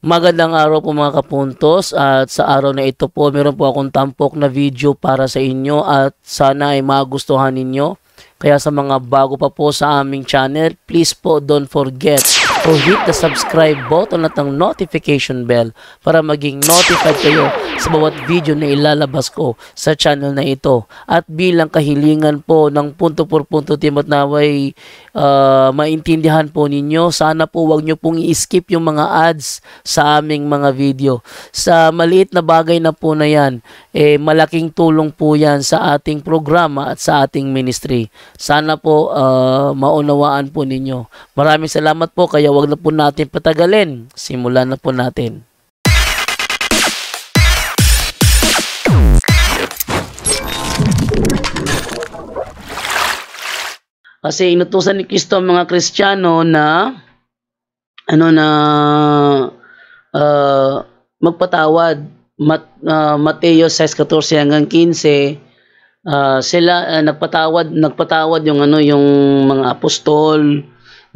Magandang araw po mga kapuntos, at sa araw na ito po meron po akong tampok na video para sa inyo at sana ay magustuhan ninyo. Kaya sa mga bago pa po sa aming channel, please po don't forget to hit the subscribe button at ang notification bell para maging notified kayo sa bawat video na ilalabas ko sa channel na ito. At bilang kahilingan po ng punto por punto team at naway maintindihan po ninyo, sana po wag nyo pong i-skip yung mga ads sa aming mga video. Sa maliit na bagay na po na yan, malaking tulong po yan sa ating programa at sa ating ministry. Sana po maunawaan po ninyo. Maraming salamat po, kaya wag na po natin patagalin. Simulan na po natin. Kasi inutusan ni Kristo ang mga Kristiyano na magpatawad. Mateo 6:14 hanggang 15. Sila nagpatawad yung yung mga apostol,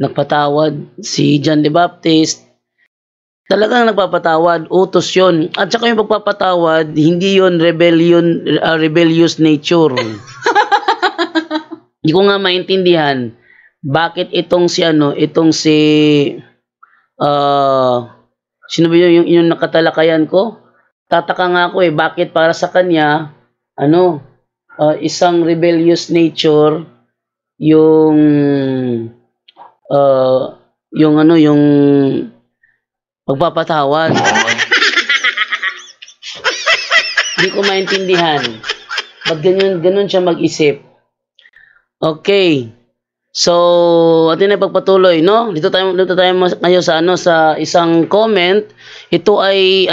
nagpatawad si John the Baptist. Talagang nagpapatawad, utos 'yon. At saka yung pagpapatawad, hindi 'yon rebellious nature. Hindi ko nga maintindihan bakit sino ba yung nakatalakayan ko? Tataka nga ako bakit para sa kanya isang rebellious nature yung pagpapatawad. Hindi ko maintindihan. Ba't ganun siya mag-isip? Okay. So, atin na pagpatuloy, no? Dito tayo ngayon sa isang comment. Ito ay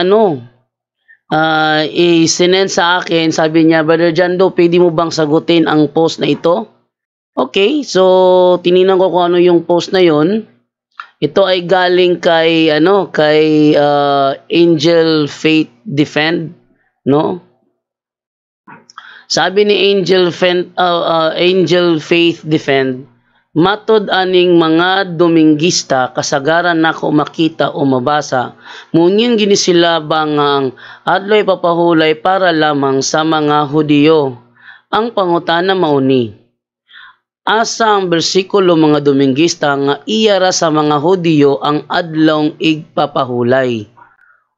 isinend sa akin, sabi niya, Brother Jando, pwede mo bang sagutin ang post na ito? Okay, so tiningnan ko kung ano yung post na yon. Ito ay galing kay Angel Faith Defend, no? Sabi ni Angel Faith Defend, matod aning mga Dominguista kasagaran nako makita o mabasa, ngunyan gini sila bangang adloy papahulay para lamang sa mga Hudiyo. Ang pangutana mauni, asa ang bersikulo mga Dominguista nga iyara sa mga Hudiyo ang adlong igpapahulay?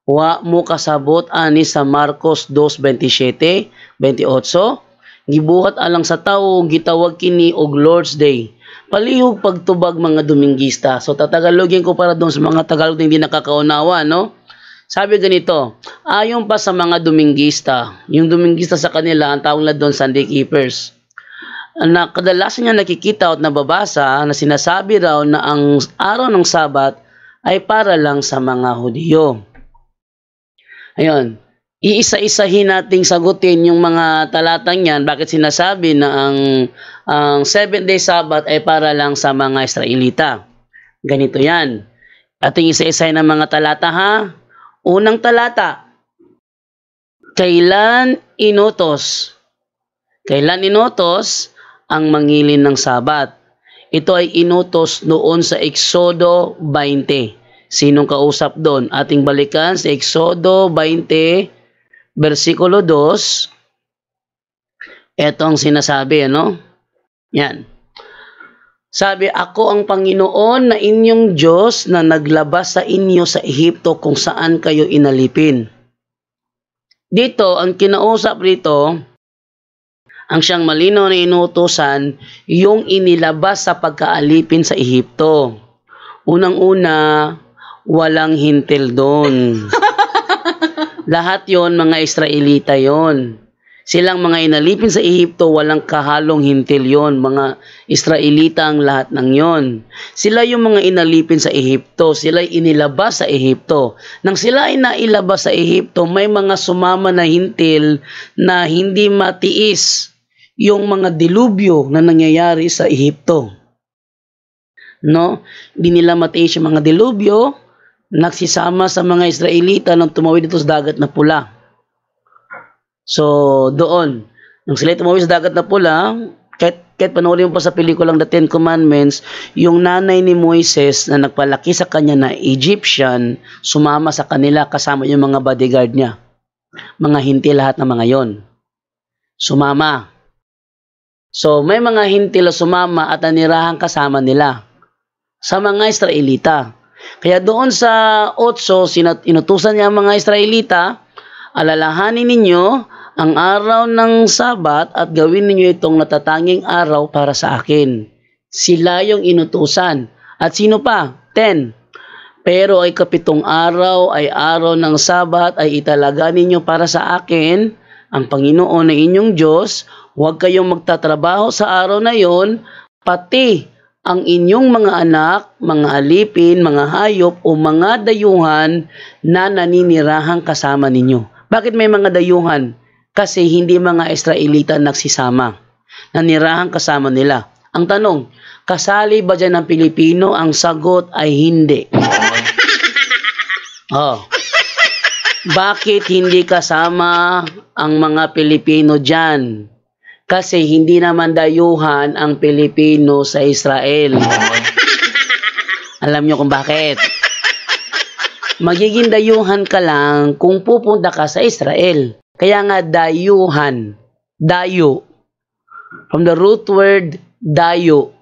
Wa mo kasabot ani sa Marcos 2:27, 28, gibuhat alang sa tawo gitawag kini og Lord's Day. Palihog pagtubag mga Dominguista. So tatagalogin ko para doon sa mga Tagalog na hindi nakakaunawa, no? Sabi ganito, ayon pa sa mga Dominguista, yung Dominguista sa kanila ang tawag na doon Sunday Keepers. Na kadalasan niya nakikita at nababasa na sinasabi raw na ang araw ng Sabat ay para lang sa mga Hudiyo. Ayun, iisa-isahin nating sagutin yung mga talatang yan. Bakit sinasabi na ang 7-day Sabbath ay para lang sa mga Israelita? Ganito yan. Ating isa-isahin ng mga talata, ha? Unang talata, kailan inutos ang mangilin ng Sabat? Ito ay inutos noon sa Exodo 20. Sinong kausap doon? Ating balikan sa Exodo 20, versikulo 2. Ito ang sinasabi, Yan. Sabi, ako ang Panginoon na inyong Diyos na naglabas sa inyo sa Ehipto kung saan kayo inalipin. Dito, ang kinausap rito, ang siyang malinaw na inuutosan, yung inilabas sa pagkaalipin sa Ehipto. Unang-una, walang hintil doon. Lahat yon mga Israelita yon. Silang mga inalipin sa Ehipto, walang kahalong hintil yon. Mga Israelita ang lahat ng yon. Sila yung mga inalipin sa Ehipto. Sila inilabas sa Ehipto. Nang sila ay nailabas sa Ehipto, may mga sumama na hintil na hindi matiis yung mga dilubyo na nangyayari sa Ehipto. No? Hindi nila matiis yung mga dilubyo, nagsisama sa mga Israelita nang tumawid dito sa dagat na pula. So, doon, nang sila tumawid sa dagat na pula, kahit kahit panoorin mo pa sa pelikulang The Ten Commandments, yung nanay ni Moises na nagpalaki sa kanya na Egyptian, sumama sa kanila kasama yung mga bodyguard niya. Mga hintil lahat ng mga yon. Sumama. So, may mga hintil na sumama at nanirahan kasama nila sa mga Israelita. Kaya doon sa 8, inutusan niya ang mga Israelita, alalahanin ninyo ang araw ng Sabat at gawin ninyo itong natatanging araw para sa akin. Sila yung inutusan. At sino pa? 10. Pero ay 7 araw ay araw ng Sabat ay italaga ninyo para sa akin, ang Panginoon na inyong Diyos. Huwag kayong magtatrabaho sa araw na yon, pati ang inyong mga anak, mga alipin, mga hayop o mga dayuhan na naninirahang kasama ninyo. Bakit may mga dayuhan? Kasi hindi mga Israelita nagsisama. Nanirahan kasama nila. Ang tanong, kasali ba dyan ng Pilipino? Ang sagot ay hindi. Oh. Bakit hindi kasama ang mga Pilipino dyan? Kasi hindi naman dayuhan ang Pilipino sa Israel. Alam nyo kung bakit? Magiging dayuhan ka lang kung pupunta ka sa Israel. Kaya nga dayuhan. Dayo. From the root word dayo.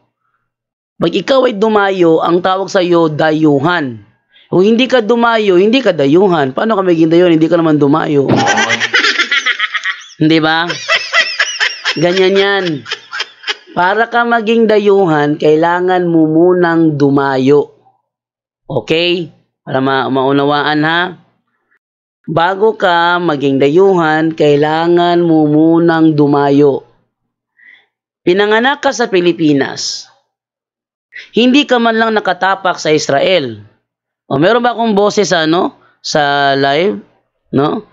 Pag ikaw ay dumayo, ang tawag sa iyo dayuhan. Kung hindi ka dumayo, hindi ka dayuhan. Paano ka magiging dayuhan? Hindi ka naman dumayo. Hindi ba? Ganyan yan. Para ka maging dayuhan, kailangan mo munang dumayo. Okay? Para maunawaan ha. Bago ka maging dayuhan, kailangan mo munang dumayo. Pinanganak ka sa Pilipinas. Hindi ka man lang nakatapak sa Israel. O meron ba akong boses sa live, no?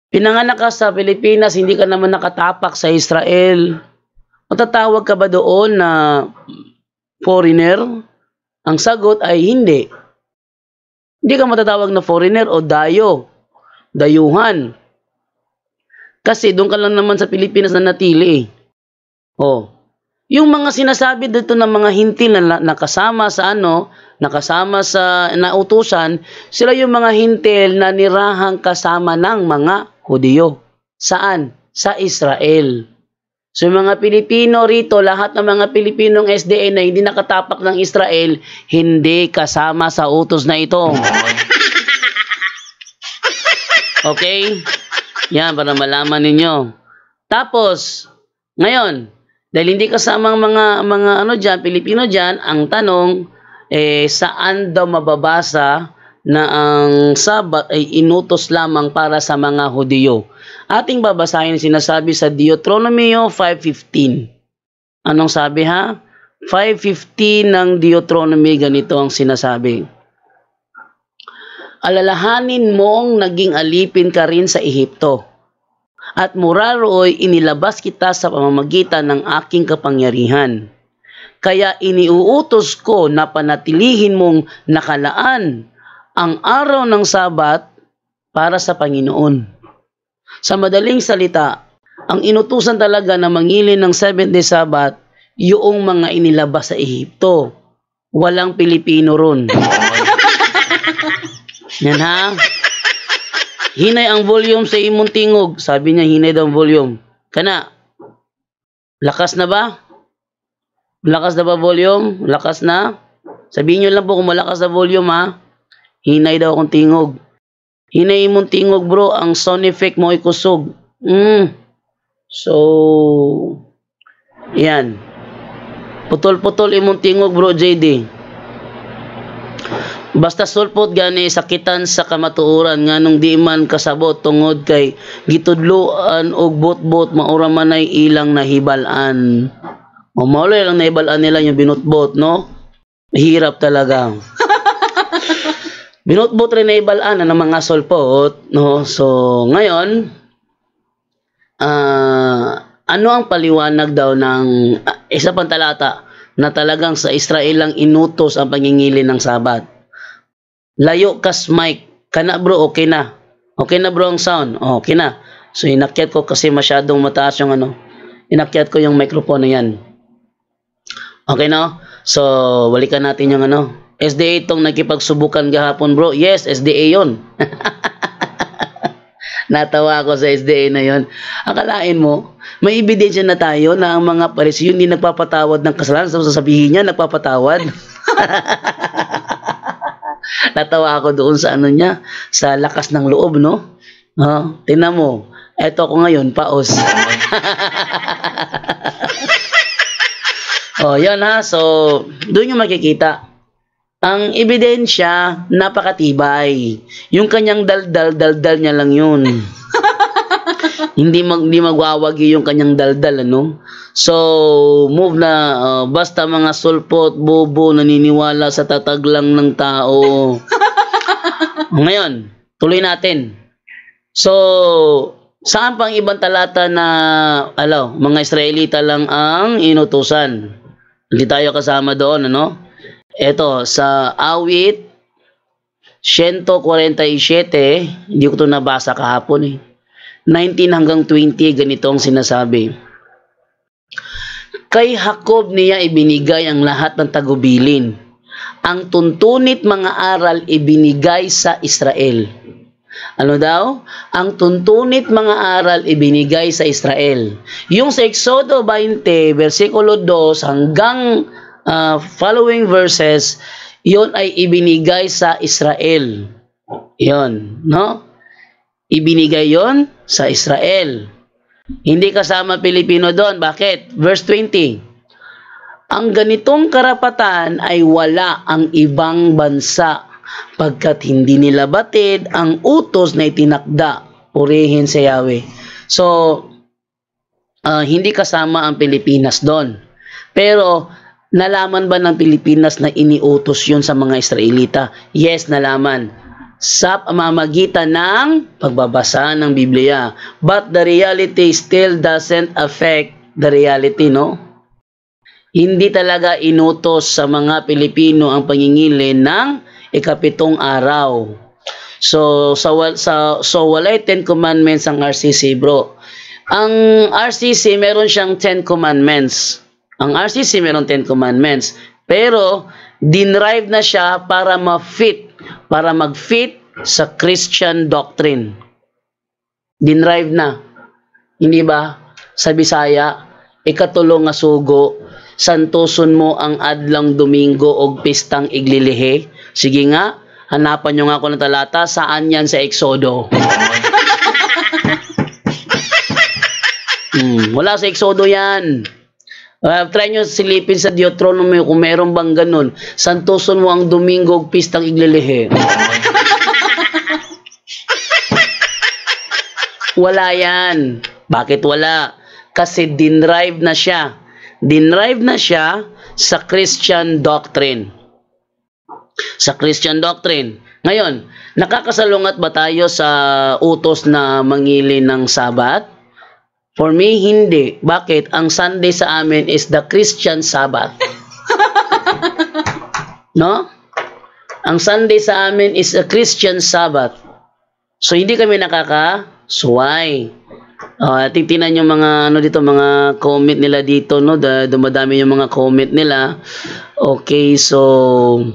Pinanganak ka sa Pilipinas, hindi ka naman nakatapak sa Israel. Matatawag ka ba doon na foreigner? Ang sagot ay hindi. Hindi ka matatawag na foreigner o dayo. Dayuhan. Kasi doon ka lang naman sa Pilipinas na natili. Oh. Yung mga sinasabi dito ng mga hintil na nakasama sa nakasama sa nautusan, sila yung mga hintil na nirahang kasama ng mga Hudiyo. Saan? Sa Israel. So yung mga Pilipino rito, lahat ng mga Pilipinong SDN na hindi nakatapak ng Israel, hindi kasama sa utos na ito. Okay? Yan, para malaman ninyo. Tapos, ngayon, dahil hindi kasama ang mga Pilipino dyan, ang tanong, saan daw mababasa na ang Sabat ay inutos lamang para sa mga Hudiyo? Ating babasahin sinasabi sa Deuteronomy 5:15. Anong sabi ha? 5:15 ng Deuteronomy, ganito ang sinasabi. Alalahanin mong naging alipin ka rin sa Ehipto, at mura ro'y inilabas kita sa pamamagitan ng aking kapangyarihan. Kaya iniuutos ko na panatilihin mong nakalaan ang araw ng Sabat para sa Panginoon. Sa madaling salita, ang inutusan talaga na mangilin ng 7-day Sabat, yung mga inilabas sa Ehipto. Walang Pilipino ron. Yan ha? Hinay ang volume sa imong tingog. Sabi niya, hinay daw ang volume. Kana? Lakas na ba? Lakas na ba volume? Lakas na? Sabihin niyo lang po kung malakas na volume ha. Hinay daw akong tingog. Hinay imong tingog bro, ang sound effect mo ay kusog. So, yan. Putol-putol imong tingog bro JD. Basta sulpot gani sakitan sa kamatuoran nganong di man kasabot tungod kay gitudloan og bot-bot maura man ay ilang nahibal-an. O maulay lang nahibal-an nila yung binutbot, no? Hirap talaga. Binutbot rin na ibalaan ng mga sulpot, no? So, ngayon, ano ang paliwanag daw ng isa pang talata na talagang sa Israel lang inutos ang pangingilin ng Sabat? Layo kas mic. Kana bro, okay na. Okay na bro ang sound. Okay na. So, inakyat ko kasi masyadong mataas yung inakyat ko yung microphone na yan. Okay, no? So, balikan natin yung ano. SDA itong nakipagsubukan gahapon, bro. Yes, SDA yon. Natawa ako sa SDA na yon. Akalain mo, may ebidensya na tayo na ang mga Pariseo hindi nagpapatawad ng kasalanan. So, sasabihin niya, nagpapatawad. Natawa ako doon sa ano niya, sa lakas ng loob, no? Tingnan mo, eto ko ngayon, paos. Yan ha. So, doon yung makikita. Ang ebidensya, napakatibay. Yung kanyang daldal niya lang yun. hindi magwawagi yung kanyang daldal, ano? So, move na, basta mga sulpot, bobo, naniniwala sa tatag lang ng tao. Ngayon, tuloy natin. So, saan pang ibang talata na, mga Israelita lang ang inutusan? Hindi tayo kasama doon, ano? Ito, sa awit 147, hindi ko ito nabasa kahapon 19 hanggang 20, ganito ang sinasabi. Kay Jacob niya ibinigay ang lahat ng tagubilin. Ang tuntunit mga aral ibinigay sa Israel. Ano daw? Ang tuntunit mga aral ibinigay sa Israel. Yung sa Exodo 20, versikulo 2 hanggang following verses, yon ay ibinigay sa Israel. Yon, no? Ibinigay yon sa Israel. Hindi kasama Pilipino doon. Bakit? Verse 20. Ang ganitong karapatan ay wala ang ibang bansa pagkat hindi nila batid ang utos na itinakda. Purihin si Yahweh. So, hindi kasama ang Pilipinas doon. Pero, nalaman ba ng Pilipinas na iniutos yun sa mga Israelita? Yes, nalaman. Sa pamamagitan ng pagbabasa ng Biblia. But the reality still doesn't affect the reality, no? Hindi talaga inutos sa mga Pilipino ang pangingili ng ikapitong araw. So walay 10 commandments ang RCC, bro. Ang RCC meron siyang 10 commandments. Ang RCC meron 10 commandments. Pero, dinrive na siya para mag-fit sa Christian doctrine. Dinrive na. Hindi ba? Sa Bisaya, ikatulong nga sugo, santuson mo ang adlang Domingo og pistang iglilihi. Sige nga, hanapan nyo nga ako ng talata, saan yan sa Exodo? Wala sa Exodo yan. Try nyo silipin sa Deuteronomy kung meron bang ganun. Santuson mo ang Domingo pistang iglilihi. Wala yan. Bakit wala? Kasi dinrive na siya. Dinrive na siya sa Christian doctrine. Sa Christian doctrine. Ngayon, nakakasalungat ba tayo sa utos na mangili ng Sabat? For me, hindi. Bakit? Ang Sunday sa amin is the Christian Sabbath. No? Ang Sunday sa amin is a Christian Sabbath. So, hindi kami nakakasuway. Tingnan yung mga, mga comment nila dito, no? Dumadami yung mga comment nila. Okay, so...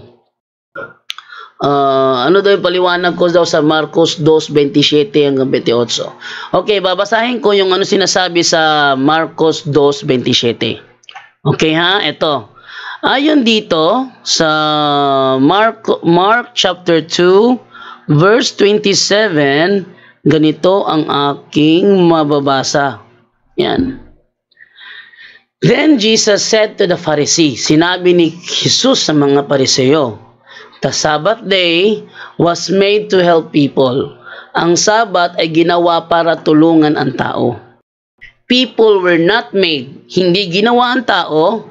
ano daw yung paliwanag ko daw sa Marcos 2:27 hanggang 28. Okay, babasahin ko yung sinasabi sa Marcos 2:27. Okay ha, ito. Ayon dito sa Mark chapter 2 verse 27, ganito ang aking mababasa. Yan. Then Jesus said to the Pharisees, sinabi ni Jesus sa mga Pariseo, the Sabbath day was made to help people. Ang Sabat ay ginawa para tulungan ang tao. People were not made, hindi ginawa ang tao,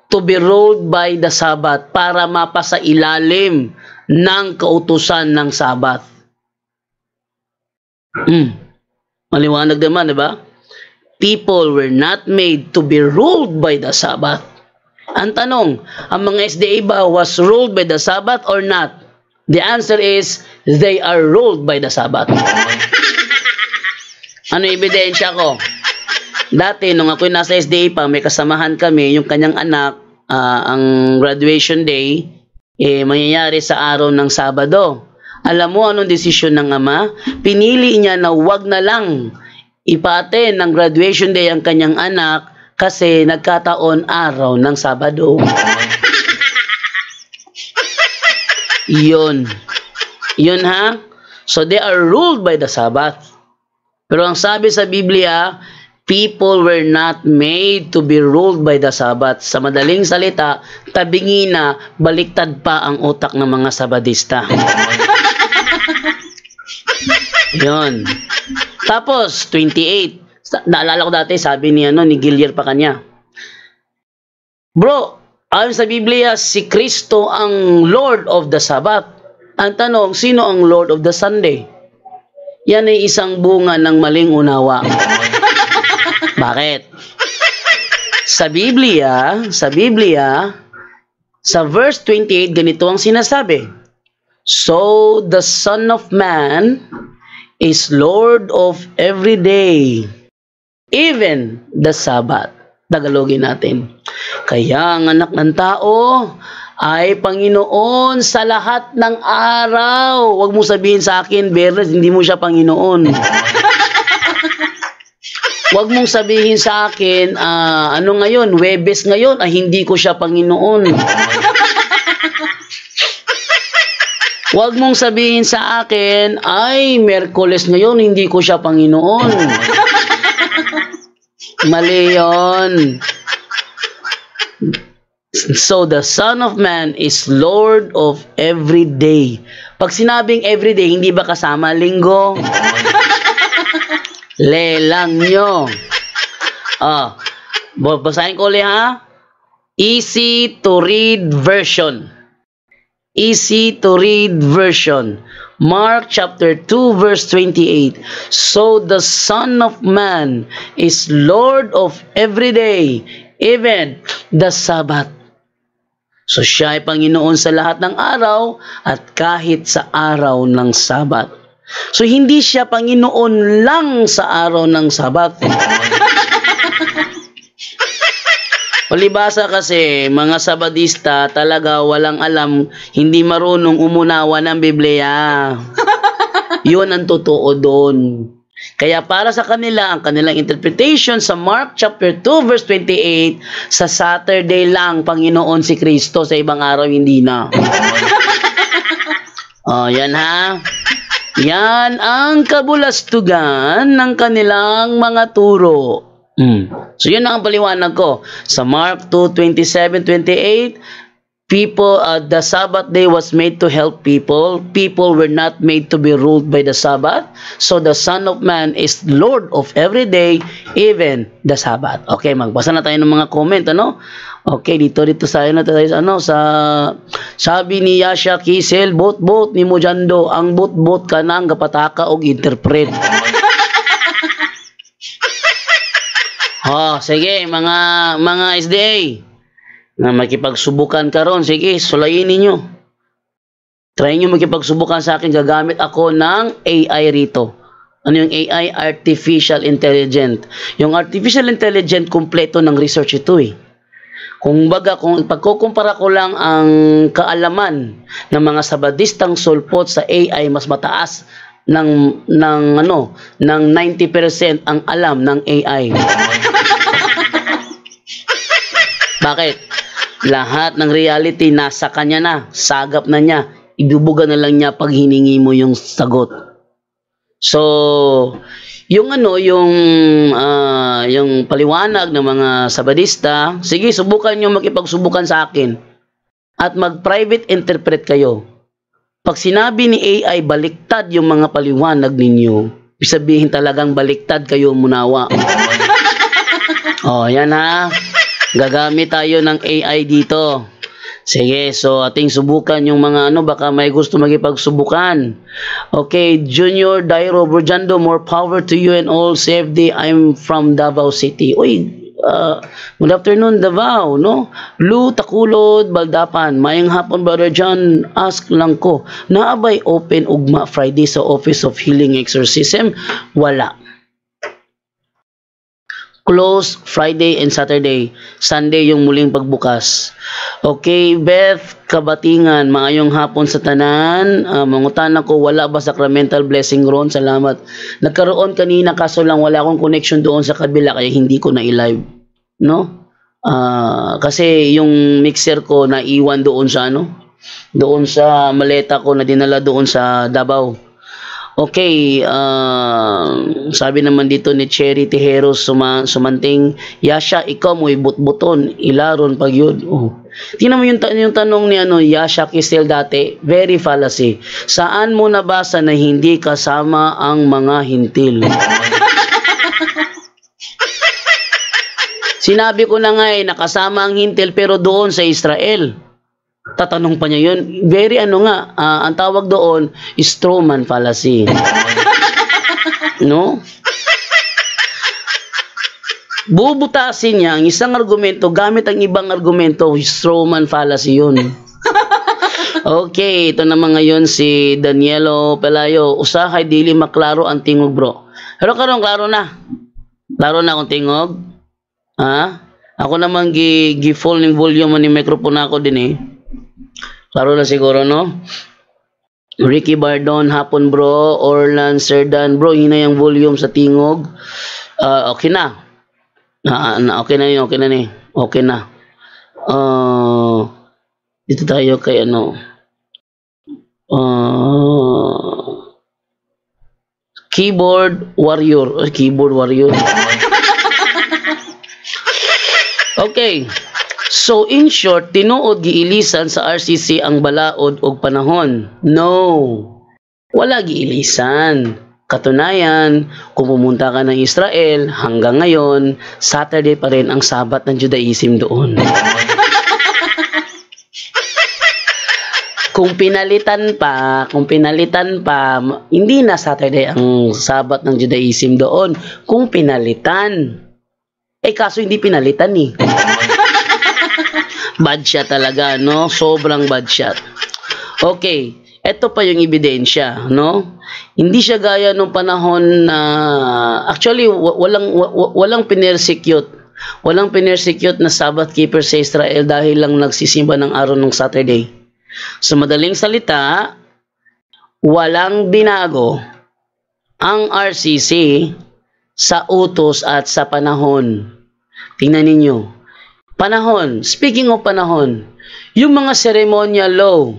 to be ruled by the Sabbath para mapasa ilalim ng kautusan ng Sabat. Maliwanag naman, di ba? People were not made to be ruled by the Sabbath. Ang tanong, ang mga SDA ba was ruled by the Sabbath or not? The answer is, they are ruled by the Sabbath. Ano ebidensya ko? Dati, nung ako'y nasa SDA pa, may kasamahan kami, yung kanyang anak, ang graduation day, mangyayari sa araw ng Sabado. Alam mo anong desisyon ng ama? Pinili niya na wag na lang ipaaten ng graduation day ang kanyang anak kasi nagkataon araw ng Sabado. Yun. Yun ha? So they are ruled by the Sabbath. Pero ang sabi sa Biblia, people were not made to be ruled by the Sabbath. Sa madaling salita, tabingi na, baliktad pa ang utak ng mga Sabadista. Yun. Tapos, 28. Naalala ko dati, sabi ni Gillier pa kanya. Bro, ayon sa Biblia, si Kristo ang Lord of the Sabbath. Ang tanong, sino ang Lord of the Sunday? Yan ay isang bunga ng maling unawa. Bakit? Sa Biblia, sa verse 28, ganito ang sinasabi. So, the Son of Man is Lord of every day, even the Sabbath. Tagalogin natin. Kaya ang anak ng tao ay Panginoon sa lahat ng araw. Huwag mo sabihin sa akin, Berles, hindi mo siya Panginoon. Huwag mong sabihin sa akin, ano ngayon, Huwebes ngayon, hindi ko siya Panginoon. Huwag mong sabihin sa akin, ay, Merkules ngayon, hindi ko siya Panginoon. Mali yun. So, the Son of Man is Lord of every day. Pag sinabing every day, hindi ba kasama linggo? Lelang nyo. Basahin ko ulit ha. Easy to read version. Easy to read version. Mark chapter 2 verse 28. So the Son of Man is Lord of every day, even the Sabbath. So siya ay Panginoon sa lahat ng araw at kahit sa araw ng Sabbath. So hindi siya Panginoon lang sa araw ng Sabbath. Palibasa kasi, mga Sabadista talaga walang alam, hindi marunong umunawa ng Biblia. Yun ang totoo doon. Kaya para sa kanila, ang kanilang interpretation sa Mark chapter 2 verse 28, sa Saturday lang Panginoon si Kristo, sa ibang araw hindi na. Yan ha. Yan ang kabulastugan ng kanilang mga turo. So yun ang paliwanag ko sa Mark 2:27-28. People, the Sabbath day was made to help people. People were not made to be ruled by the Sabbath. So the Son of Man is Lord of every day, even the Sabbath. Okay, magbasa na tayo ng mga comment, ano? Okay, dito sa sa sabi ni Yasha Kisel, bot ni Mojando, ang bot ka nang gapataka og interpret. Sige, mga SDA na makipagsubukan karon, sige, sulayin ninyo. Try nyo makipagsubukan sa akin, gagamit ako ng AI rito. Ano yung AI? Artificial Intelligence. Yung Artificial Intelligence, kompleto ng research ito eh. Kung pagkukumpara ko lang ang kaalaman ng mga Sabadistang sulpot sa AI, mas mataas ng 90% ang alam ng AI. Bakit? Lahat ng reality nasa kanya na, sagap na niya, ibubuga na lang niya pag hiningi mo yung sagot. So, yung paliwanag ng mga Sabadista, sige, subukan niyo makipagsubukan sa akin at mag-private interpret kayo. Pag sinabi ni AI, baliktad yung mga paliwanag ninyo, sabihin talagang baliktad kayo munawa. Yan ha. Gagamit tayo ng AI dito. Sige, so ating subukan yung mga baka may gusto magipagsubukan. Okay, Junior Dairo Burjando, more power to you and all safety. I'm from Davao City. Uy, good afternoon Davao, no? Lu Takulod Baldapan, mayang hapon Brother John, ask lang ko, naabay open ugma Friday sa Office of Healing Exorcism? Wala. Close Friday and Saturday. Sunday yung muling pagbukas. Okay, Beth Kabatingan, maayong hapon sa tanan. Mangutan ako, wala ba sacramental blessing ron? Salamat. Nagkaroon kanina kaso lang wala akong connection doon sa kabila kaya hindi ko na i-live. No? Kasi yung mixer ko naiwan doon sa doon sa maleta ko na dinala doon sa Davao. Okay, sabi naman dito ni Cherry Tijeros sumanting, Yasha, ikaw mo'y butbuton, ilaron pag yun. Oh. Tingnan mo yung tanong ni Yasha Kistel dati, very fallacy. Saan mo nabasa na hindi kasama ang mga hintil? Sinabi ko na nga nakasama ang hintil pero doon sa Israel. Tatanong pa niya yun. Very ang tawag doon is strawman fallacy. No? Bubutasin niya ang isang argumento gamit ang ibang argumento, strawman fallacy yun. Okay, ito naman ngayon si Danielo Pelayo. Usahay dili maklaro ang tingog bro. Pero karon klaro na. Klaro na akong tingog. Ha? Ako naman gi-full ng volume ni microphone ako din eh. Klaro na siguro, no? Ricky Bardon, hapon bro. Orlan Serdan, bro, hina yung volume sa tingog. Okay na. Okay na yun, okay na ni. Okay na. Dito tayo kay Keyboard Warrior. Keyboard Warrior. Okay. So in short, tinuod giilisan sa RCC ang balaod og panahon. No. Wala giilisan. Katunayan, kung pumunta ka ng Israel, hanggang ngayon, Saturday pa rin ang Sabat ng Judaism doon. Kung pinalitan pa, hindi na Saturday ang Sabat ng Judaism doon. Kung pinalitan. Kaso hindi pinalitan eh. Bad shot talaga, no? Sobrang bad shot. Okay, eto pa yung ebidensya, no? Hindi siya gaya nung panahon na actually walang pinersecute. Walang pinersecute na Sabbath keeper sa Israel dahil lang nagsisimba ng araw ng Saturday. Sa madaling salita, walang binago ang RCC sa utos at sa panahon. Tingnan ninyo. Panahon, speaking of panahon, yung mga ceremonial law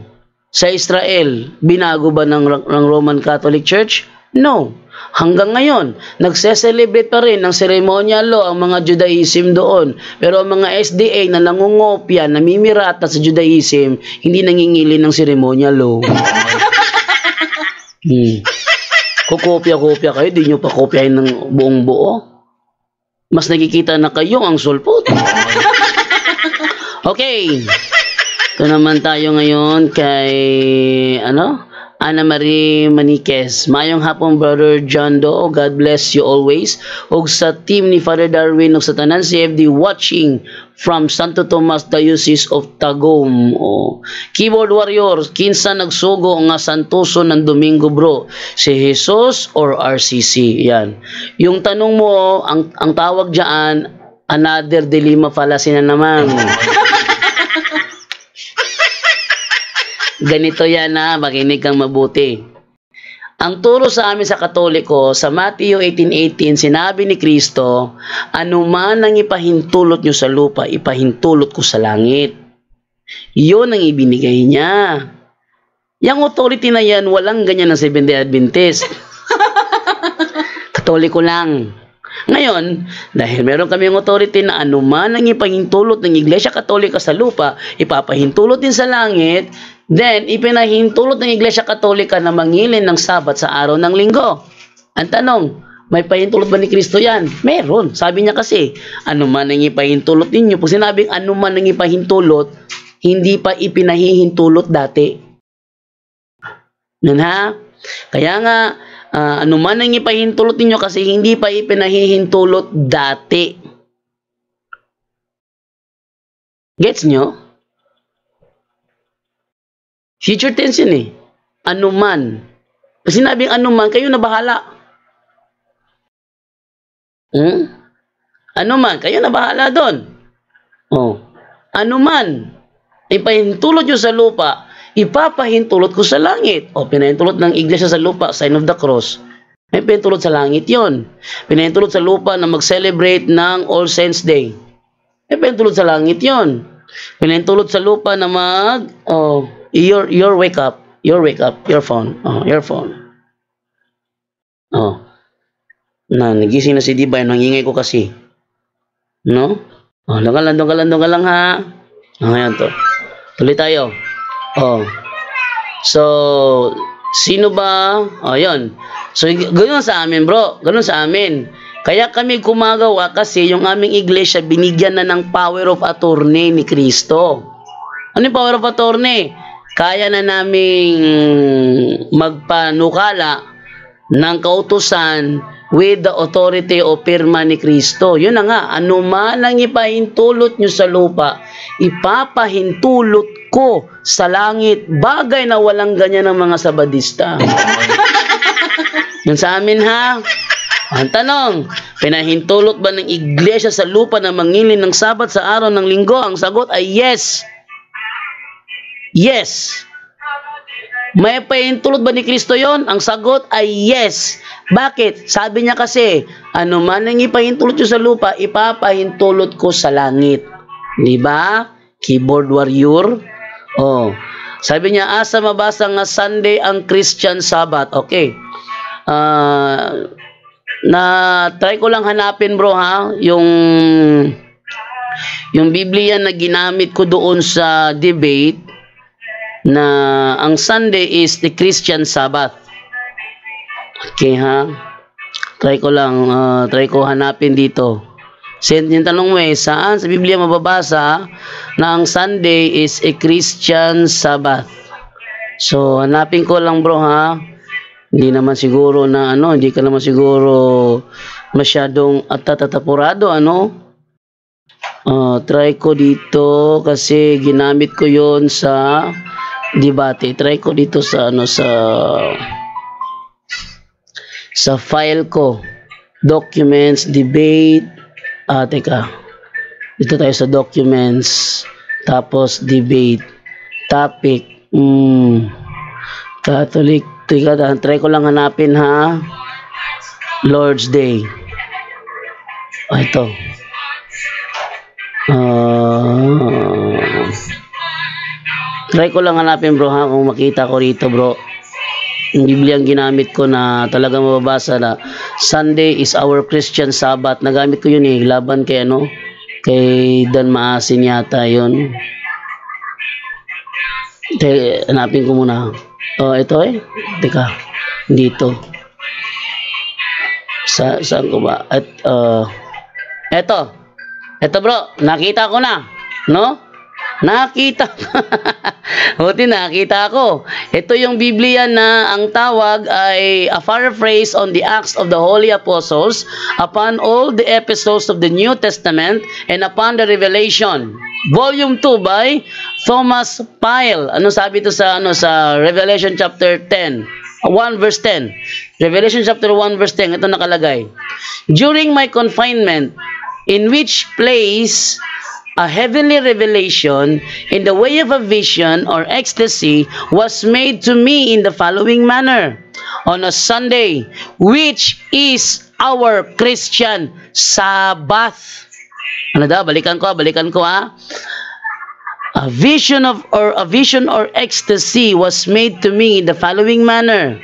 sa Israel, binago ba ng Roman Catholic Church? No. Hanggang ngayon, nagse-celebrate pa rin ng ceremonial law ang mga Judaism doon. Pero ang mga SDA na nangungopia, namimirata sa Judaism, hindi nangingili ng ceremonial law. Kukopya-kopya kayo, di nyo pa kopyahin ng buong buo. Mas nakikita na kayo ang sulpot. Okay. Ito naman tayo ngayon kay Ana Marie Maniquez. Mayong hapon Brother John Doe. God bless you always. Ug sa team ni Father Darwin ug sa tanan CFD watching from Santo Tomas Diocese of Tagum. Keyboard Warrior, kinsa nagsugo nga santuso ng Domingo bro? Si Jesus or RCC? Yan. Yung tanong mo, ang tawag diyan, another dilemma fallacy na naman. Ganito yan makinig kang mabuti. Ang turo sa amin sa Katoliko, sa Matthew 18:18, sinabi ni Kristo, anuman ang ipahintulot nyo sa lupa, ipahintulot ko sa langit. Yun ang ibinigay niya. Yang authority na yan, walang ganyan ng Seventh-day Adventist. Katoliko lang. Ngayon, dahil meron kami ang authority na anuman ang ipahintulot ng Iglesia Katolika sa lupa, ipapahintulot din sa langit, then ipinahintulot ng Iglesia Katolika na mangilin ng Sabat sa araw ng Linggo. Ang tanong, may pahintulot ba ni Kristo yan? Meron. Sabi niya kasi, anuman ang ipahintulot ninyo. Pag sinabing anuman ang ipahintulot, hindi pa ipinahihintulot dati. Yan ha? Kaya nga, anuman ang ipahintulot ninyo kasi hindi pa ipinahihintulot dati. Gets nyo? Future tense yun eh. Anuman. Pag sinabing anuman, kayo na bahala. Ano man, kayo na bahala doon. Oh, ano man, ipahintulot nyo sa lupa, ipapahintulot ko sa langit. O, pinahintulot ng iglesia sa lupa, sign of the cross. May pinahintulot sa langit yon. Pinahintulot sa lupa na mag-celebrate ng All Saints Day. May pinahintulot sa langit yon. Pinahintulot sa lupa na your wake up, your phone. Your phone. Nagising na si Dibay, nangingay ko kasi. No? Doon ka lang ha. Ayan to. Tuloy tayo. So, sino ba? Yun. So, ganoon sa amin, bro. Ganoon sa amin. Kaya kami gumagawa kasi yung aming iglesia binigyan na ng power of attorney ni Kristo. Ano yung power of attorney? Kaya na naming magpanukala ng kautusan with the authority o pirma ni Kristo. Yun na nga, anuman ang ipahintulot nyo sa lupa, ipapahintulot ko sa langit. Bagay na walang ganyan ng mga sabadista. Yun sa amin ha. Ang tanong, pinahintulot ba ng iglesia sa lupa na mangilin ng Sabat sa araw ng linggo? Ang sagot ay yes. Yes. May pahintulot ba ni Kristo yon? Ang sagot ay yes. Bakit? Sabi niya kasi, ano man ang ipahintulot nyo sa lupa, ipapahintulot ko sa langit. Diba? Keyboard warrior. Sabi niya, asa mabasa nga Sunday ang Christian Sabbath. Okay. Try ko lang hanapin, bro, ha? Yung Biblia na ginamit ko doon sa debate na ang Sunday is the Christian Sabbath. Okay, ha? Try ko hanapin dito. Yung tanong mo saan sa Biblia mababasa na ang Sunday is a Christian Sabbath? So, hanapin ko lang, bro, ha? Hindi ka naman siguro masyadong tatatapurado, try ko dito kasi ginamit ko yon sa debate. Try ko dito sa sa file ko. Documents, debate. Teka. Dito tayo sa documents. Tapos debate. Topic. Catholic. Try ko lang hanapin, ha. Lord's Day. Ito. Try ko lang hanapin, bro, ha, kung makita ko rito, bro. Yung Biblia ang ginamit ko na talaga mababasa na Sunday is our Christian Sabbath. Nagamit ko yun laban kay kay Dan Maasin yata yun. Hanapin ko muna. Ito Teka. Dito. Saan ko ba? Ito, bro. Nakita ko na. No? Nakita ko. Ito yung Biblia na ang tawag ay a paraphrase on the Acts of the Holy Apostles upon all the epistles of the New Testament and upon the Revelation. Volume 2 by Thomas Pyle. Ano sabi ito sa Revelation chapter 10? 1 verse 10. Revelation chapter 1 verse 10. Ito nakalagay. During my confinement, in which place a heavenly revelation in the way of a vision or ecstasy was made to me in the following manner. On a Sunday, which is our Christian Sabbath. Balikan ko. A vision or ecstasy was made to me in the following manner.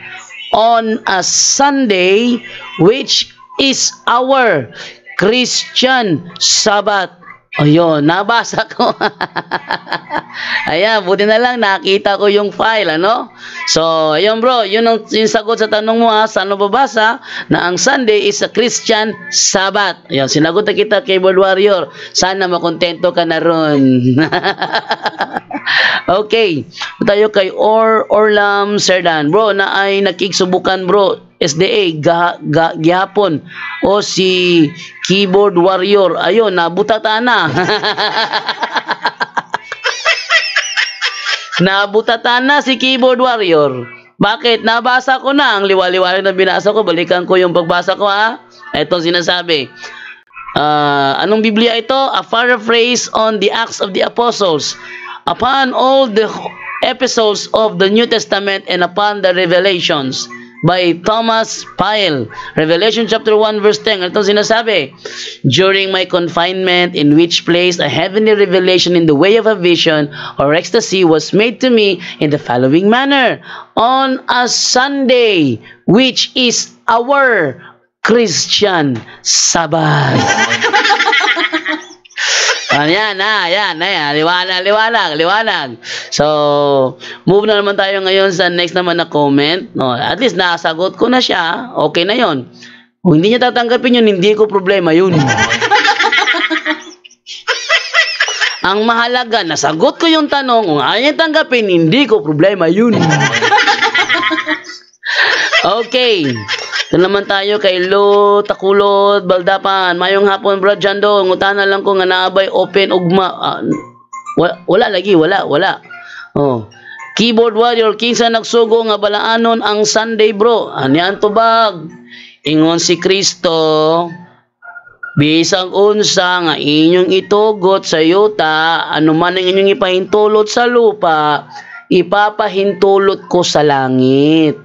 On a Sunday, which is our Christian Sabbath. Ayun, nabasa ko. Ayan, buti na lang nakita ko yung file, So, ayun, bro, yun ang sagot sa tanong mo, saan babasa na ang Sunday is a Christian Sabbath. Ayun, sinagot na kita, keyboard warrior. Sana makontento ka na ron. Okay, tayo kay Orlam Serdan. Bro, na ay nakiksubukan, bro. SDA, gihapon. O si keyboard warrior. Ayun, nabutata na. Nabutata na si keyboard warrior. Bakit? Nabasa ko na. Ang liwaliwali na binasa ko. Balikan ko yung pagbasa ko, ha. Ito sinasabi. Anong Biblia ito? A paraphrase on the Acts of the Apostles. Upon all the episodes of the New Testament and upon the revelations by Thomas Pyle. Revelation chapter 1 verse 10. Ito sinasabi, during my confinement, in which place a heavenly revelation in the way of a vision or ecstasy was made to me in the following manner. On a Sunday, which is our Christian Sabbath. Yan. Liwanag. So, move na naman tayo ngayon sa next naman na comment. No, at least nasagot ko na siya. Okay na yon. Kung hindi niya tatanggapin yun, hindi ko problema yun. Ang mahalaga, nasagot ko yung tanong. Kung ayaw niya tanggapin, hindi ko problema yun. Okay. Ito naman tayo kay Lo Takulod Baldapan. Mayong hapon, Brad Jando. Ngutana lang ko nga naabay open ugma. Wala lagi. Oh. Keyboard Warrior, kinsa nagsugo nga balaanon ang Sunday, bro. Anian tubag. Ingon si Kristo, bisang unsa nga inyong itugot sa yuta, anuman ang inyong ipahintulot sa lupa, ipapahintulot ko sa langit.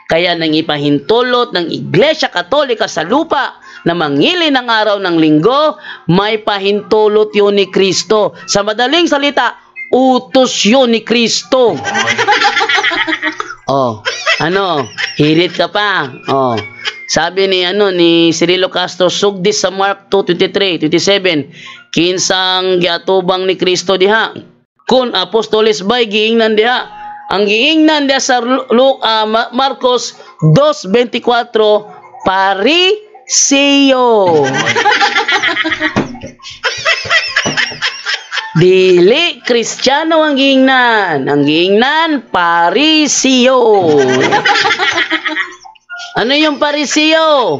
Kaya nang ipahintulot ng Iglesia Katolika sa lupa na mangili ng araw ng linggo, may pahintulot yun ni Kristo. Sa madaling salita, utos yun ni Kristo. Hirit ka pa. Sabi ni Cirilo Castro, sugdis sa Mark 2:23-27, kinsang giatubang ni Kristo diha. Kun apostoles bay giingnan diha. Ang giingnan diha sa Marcos 2:24, Pariseo. Dili Kristiyano ang giingnan. Ang giingnan, Pariseo. Ano yung Pariseo?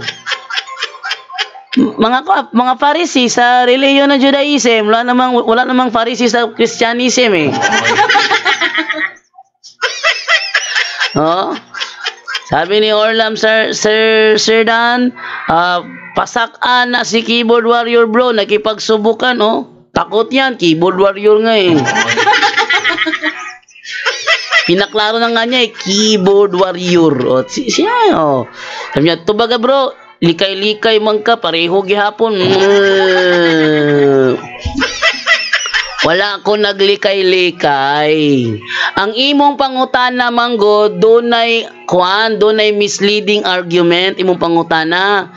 Mga Pharisee sa reliyon ng Judaism, wala namang Pharisee sa Christianism eh. Sabi ni Orlam Sir Dan, pasakan na si Keyboard Warrior, bro, nakipagsubukan, takot yan, Keyboard Warrior nga eh. Pinaklaro na nga niya Keyboard Warrior. Siya sabi niya, tubaga bro, likay-likay man ka, pareho gihapon. Wala ko naglikay-likay. Ang imong pangutana manggo, dunay misleading argument imong pangutana.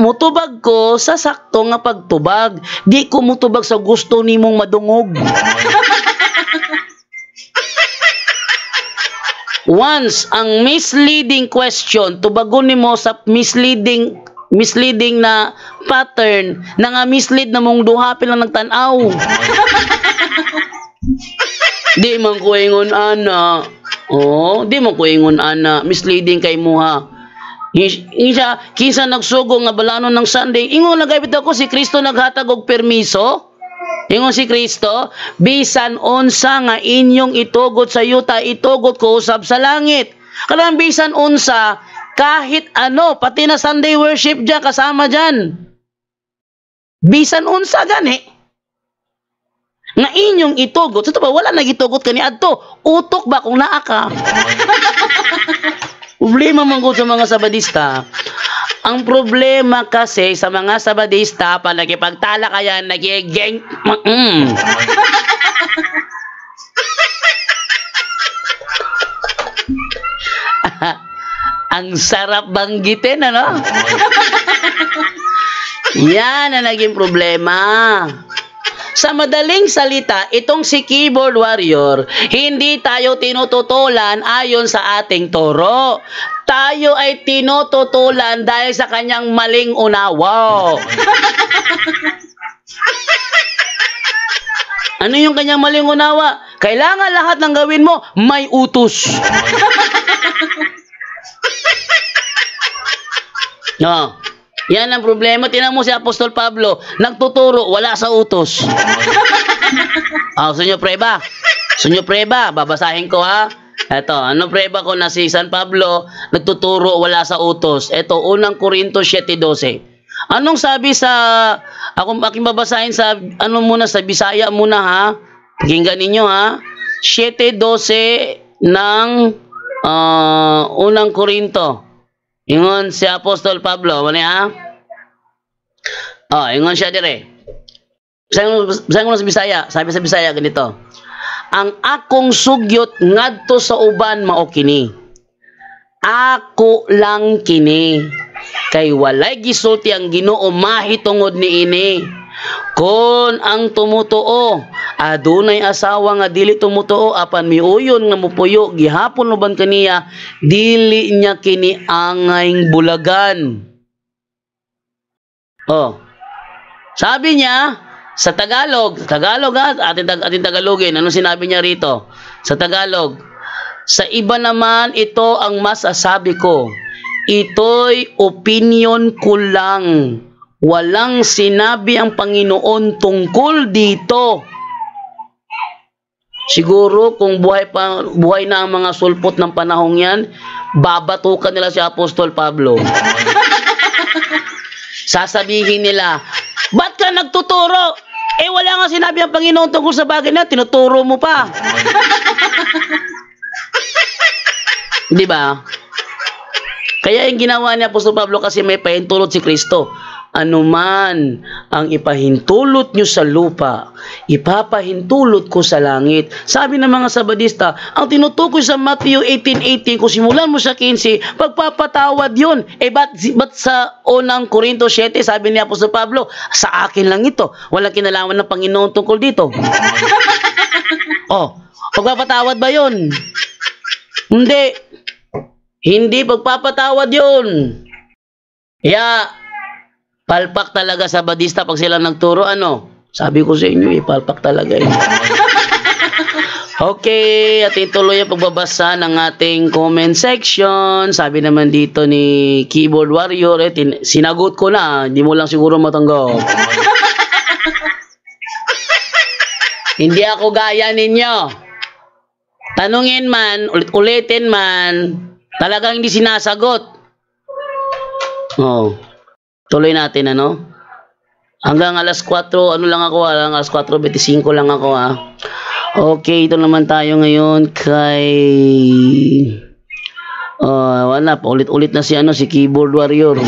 Mutubag ko sa sakto nga pagtubag. Di ko mutubag sa gusto nimong madungog. Once ang misleading question, tubagon nimo sa misleading na pattern na nga mislead na mong duhapin lang nagtanaw. Di man ko ingon ana. Di man ko ingon ana. Misleading kay muha. Kinsa nagsugo nga balaanon ng Sunday. Ingon nagabit ako si Kristo naghatag og permiso. Ingon si Kristo, bisan unsa nga inyong itugot sa yuta, itugot ko usab sa langit. Kanang bisan unsa, kahit ano, pati na Sunday worship dyan, kasama dyan. Bisan unsa gani. Nga inyong itugot, sa ba, wala nagitugot ka ni adto. Utok ba kung naa ka? Problema man ko sa mga Sabadista. Ang problema kasi sa mga Sabadista, pa nakipagtala kaya, nagigeng... Ang sarap banggitin, ano? Yan ang naging problema. Sa madaling salita, itong si Keyboard Warrior, hindi tayo tinututulan ayon sa ating turo. Tayo ay tinututulan dahil sa kanyang maling unawa. Ano yung kanyang maling unawa? Kailangan lahat ng gawin mo, may utos. No. Yan ang problema. Tingnan mo si Apostol Pablo, nagtuturo, wala sa utos. Sunyo preba. Babasahin ko ha. Ito, ano preba ko na si San Pablo, nagtuturo, wala sa utos. Ito, unang Korinto 7:12. Anong sabi sa, aking babasahin sa, ano muna, sa Bisaya muna ha. Pakinggan ninyo ha. 7:12 ng unang Korinto. Ingon si Apostol Pablo. Wala ha? Ingon siya dire. Basahin mo na sa Bisaya. Sabi sa Bisaya ganito. Ang akong sugyot ngadto sa uban mao kini. Ako lang kini. Kay walay gisulti ang Ginoo mahitungod niini. Kon ang tumutuo adunay asawa nga dili tumutuo apan miuyon nga mupuyo gihapon uban kaniya dili niya kini angayng bulagan. Sabi niya sa Tagalog ha, ating Tagalogin, ano sinabi niya rito? Sa Tagalog, sa iba naman ito ang masasabi ko. Ito'y opinion ko lang. Walang sinabi ang Panginoon tungkol dito. Siguro kung buhay na ang mga sulpot ng panahong yan, babatukan nila si Apostol Pablo. Sasabihin nila, ba't ka nagtuturo? Wala nga sinabi ang Panginoon tungkol sa bagay na, tinuturo mo pa. Di ba? Kaya yung ginawa ni Apostol Pablo kasi may pahintulot si Kristo. Anuman ang ipahintulot nyo sa lupa, ipapahintulot ko sa langit. Sabi ng mga Sabadista, ang tinutukoy sa Matthew 18:18, kung simulan mo sa 15, pagpapatawad yun. Ba't sa unang Korinto 7, sabi ni Apostol Pablo, sa akin lang ito. Walang kinalaman ng Panginoon tungkol dito. Pagpapatawad ba yun? Hindi pagpapatawad yun. Palpak talaga sa Badista pag sila nagturo, sabi ko sa inyo, palpak talaga yun. Okay, at ituloy ang pagbabasa ng ating comment section. Sabi naman dito ni Keyboard Warrior, sinagot ko na, hindi mo lang siguro matanggap. Hindi ako gaya ninyo. Tanungin man, ulit-ulitin man, talagang hindi sinasagot. Tuloy natin, hanggang alas 4, hanggang alas 4:25 lang ako, Okay, ito naman tayo ngayon kay wala pa, ulit-ulit na si Keyboard Warrior.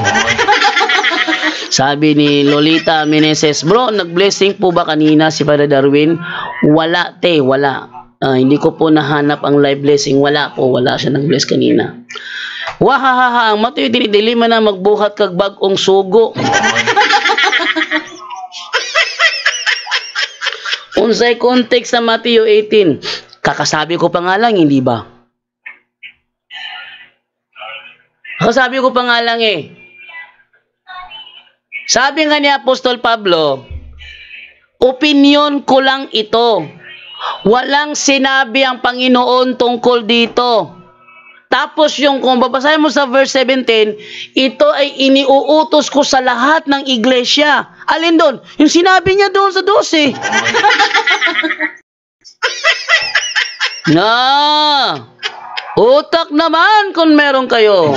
Sabi ni Lolita Meneses, bro, nag-blessing po ba kanina si Father Darwin? Wala, wala. Hindi ko po nahanap ang live blessing. Wala siya nag-bless kanina. Wahahaha, ang matoy dinidilima na magbuhat kag bag-ong sugo. Unsay context sa Matthew 18? Kakasabi ko pa nga lang, hindi ba? Kakasabi ko pa nga lang Sabi nga ni Apostol Pablo, opinion ko lang ito. Walang sinabi ang Panginoon tungkol dito. Tapos kung babasahin mo sa verse 17, ito ay iniuutos ko sa lahat ng iglesia. Alin doon? Yung sinabi niya doon sa 12. Utak naman kung meron kayo.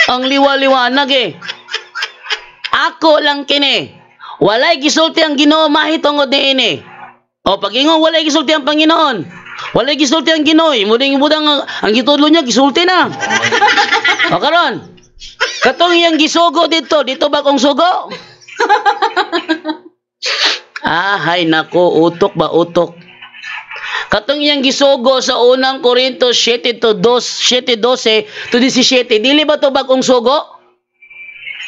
Ang liwa-liwanag Ako lang kini. Walay gisulti ang Ginoo mahitungod niini. Pag ingon walay gisulti ang Panginoon. Walay gisulti ang Ginoo. Muding budang ang gitudlo niya gisulti na. Karon. Katong iyang gisugo dito bagong sugo. Hay nako, utok ba utok. Katong iyang gisugo sa unang Korinto 7:12 to 17, dili ba to bagong sugo?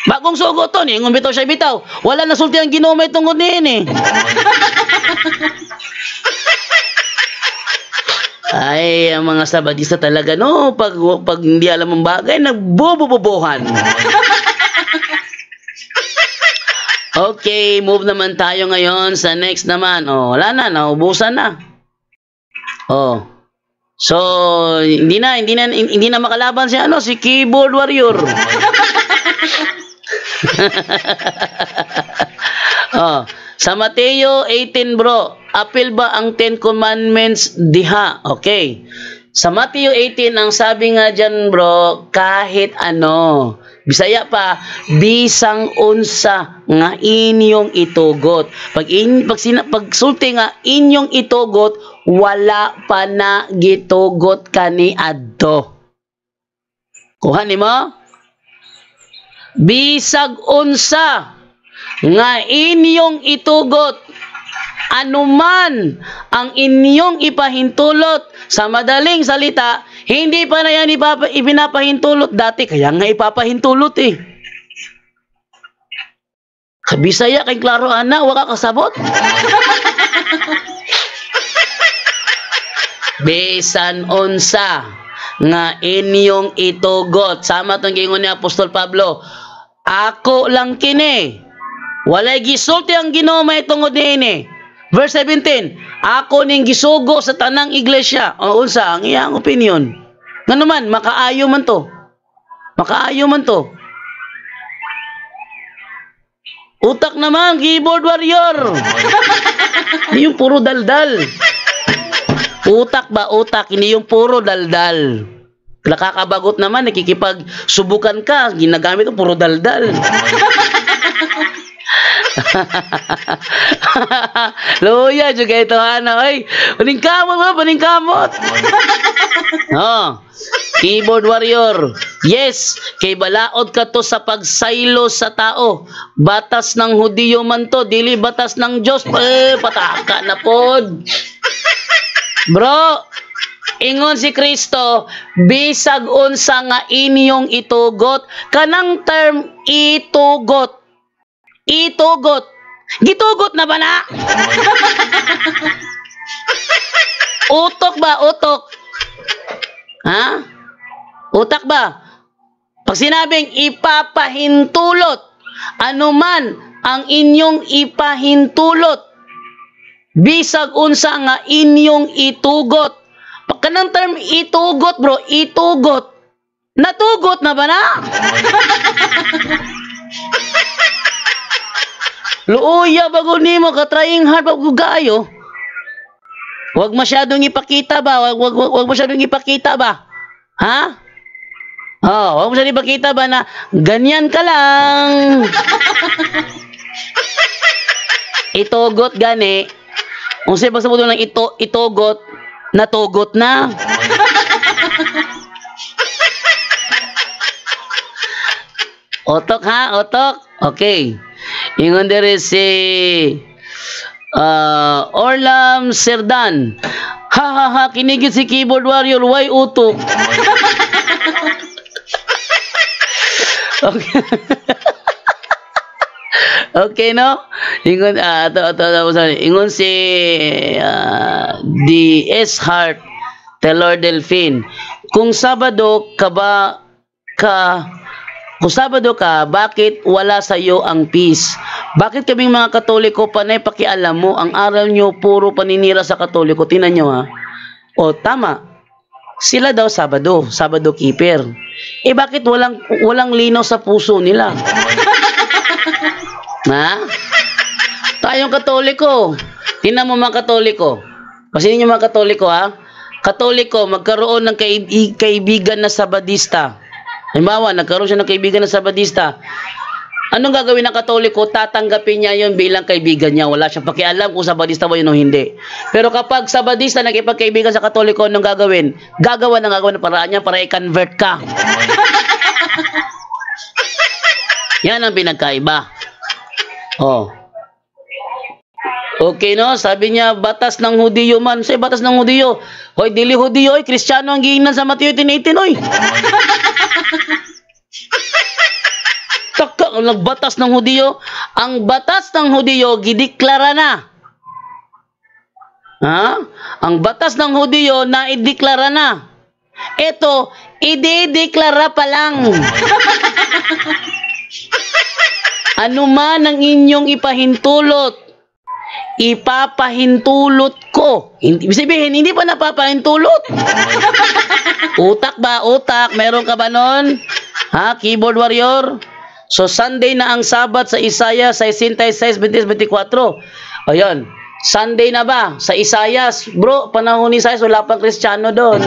Bagong sugo to ni, bitaw siya bitaw. Wala na sulti ang Ginoo may tungod niini. Ay, ang mga Sabadista talaga, pag hindi alam ang bagay, nagbobobobohan. Okay, move naman tayo ngayon sa next naman. Wala na, naubusan na. So, hindi na makalaban si Keyboard Warrior. Sa Mateo 18, bro, appeal ba ang 10 Commandments diha? Okay. Sa Mateo 18, ang sabi nga dyan, bro, kahit Bisaya pa, bisang unsa nga inyong itugot. Pag sulti nga inyong itugot, wala pa na gitugot kani adto. Kuha nimo? Bisag unsa nga inyong itugot, anuman ang inyong ipahintulot, sa madaling salita, hindi pa na yan ipinapahintulot dati, kaya nga ipapahintulot eh. Bisaya kay klaro ana, wala kasabot. Bisan unsa nga inyong itugot, sama tong gingon ni Apostol Pablo, ako lang kini, walay gisulti ang Ginoo mahitungod niini. Verse 17, ako ning gisugo sa tanang iglesia. O unsa ang iyang opinion? Ngano man, makaayo man to. Makaayo man to. Utak naman, keyboard warrior. Hindi yung puro daldal. Utak ba, utak, hindi yung puro daldal. Nakakabagot naman, nakikipagsubukan ka, ginagamit yung puro daldal. Luya juga ito ano, ay paningkamot mo, paningkamot. Oh, keyboard warrior. Yes, kay balaod ka to sa pagsaylo sa tao. Batas ng Hudiyo man to, dili batas ng Diyos. Pataka na pod. Bro, ingon si Kristo, bisag unsa nga inyong itugot, kanang term itugot. Itugot. Gitugot na ba na? Utok ba? Utok. Ha? Utak ba? Pag sinabing ipapahintulot, anuman ang inyong ipahintulot, bisag unsa nga inyong itugot. Pag kanang term itugot, bro, itugot. Natugot na ba na? Luuya bago nimo ka trying hard bago gayo. Wag masyadong ipakita ba? Wag masyadong ipakita ba? Ha? Oh, wag masyadong ipakita ba na ganyan ka lang. Itugot gani. Kung sa basta mo lang itugot, natugot na. Otok ha, otok. Okay. Ingon dere si Orlam Serdan. Ha ha ha, kinigit si keyboard warrior, why utok? Okay. Okay no? Ingon ingon si D.S. Hart Taylor Delphine. Kung Sabado ka, bakit wala sa iyo ang peace? Bakit kaming mga Katoliko panay pakialam mo? Ang aral nyo puro paninira sa Katoliko. Tingnan nyo ha. O tama. Sila daw Sabado keeper. Eh bakit walang linaw sa puso nila? Ha? Tayong Katoliko. Tingnan mo mga Katoliko. Kasi ninyo mga Katoliko ha. Katoliko magkaroon ng kaibigan na Sabadista. Halimbawa, nagkaroon siya ng kaibigan na Sabadista. Anong gagawin ng Katoliko? Tatanggapin niya yon bilang kaibigan niya. Wala siyang pakialam kung Sabadista ba yun o hindi. Pero kapag Sabadista nagkipagkaibigan sa Katoliko, anong gagawin? Gagawa ng paraan niya para i-convert ka. Yan ang pinagkaiba. Oh. Okay no? Sabi niya, batas ng Hudiyo man. Say, batas ng Hudiyo. Hoy, dili Hudiyo, Kristiyano ang giingnan sa Mateo 18:18, oy. Taka, ang nagbatas ng Hudiyo. Ang batas ng Hudiyo, gideklara na. Ha? Ang batas ng Hudiyo, naideklara na. Ito, idedeklara pa lang. Ano man ang inyong ipahintulot, ipapahintulot ko. Ibig sabihin, hindi pa napapahintulot. Utak ba? Utak. Meron ka ba nun? Ha? Keyboard warrior? So, Sunday na ang Sabat sa Isaiah 66:20-24. Ayun. Sunday na ba? Sa Isaias. Bro, panahon ni Isaias, wala pang Kristiyano doon.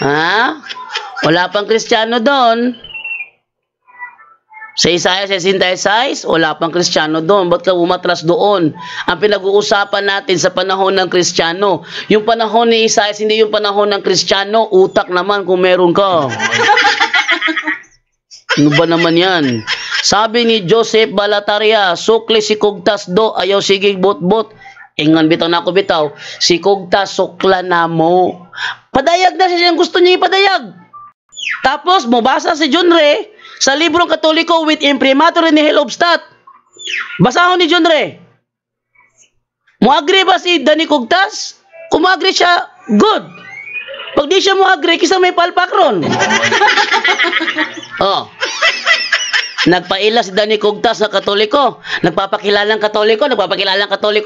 Ha? Wala pang Kristiyano doon. Sa Isaiah 66, wala pang Kristiyano doon. Ba't ka umatras doon? Ang pinag-uusapan natin sa panahon ng Kristiyano. Yung panahon ni Isaiah, hindi yung panahon ng Kristiyano. Utak naman kung meron ka. Ano ba naman yan? Sabi ni Joseph Balataria, sukli si Kugtas do, ayaw sige bot-bot. Ingan bitaw na ako bitaw. Si Kugtas, sukla na mo. Padayag na siya yung gusto niya ipadayag. Tapos, mabasa si John Ray sa librong Katoliko with imprimatur ni Hillobstadt. Basahon ni John Ray. Muagri ba si Danny Kugtas? Kung muagri siya, good. Pag di siya muagri, kisa may palpakron. Oh. Nagpaila si Danny Kugtas na Katoliko. Nagpapakilalang Katoliko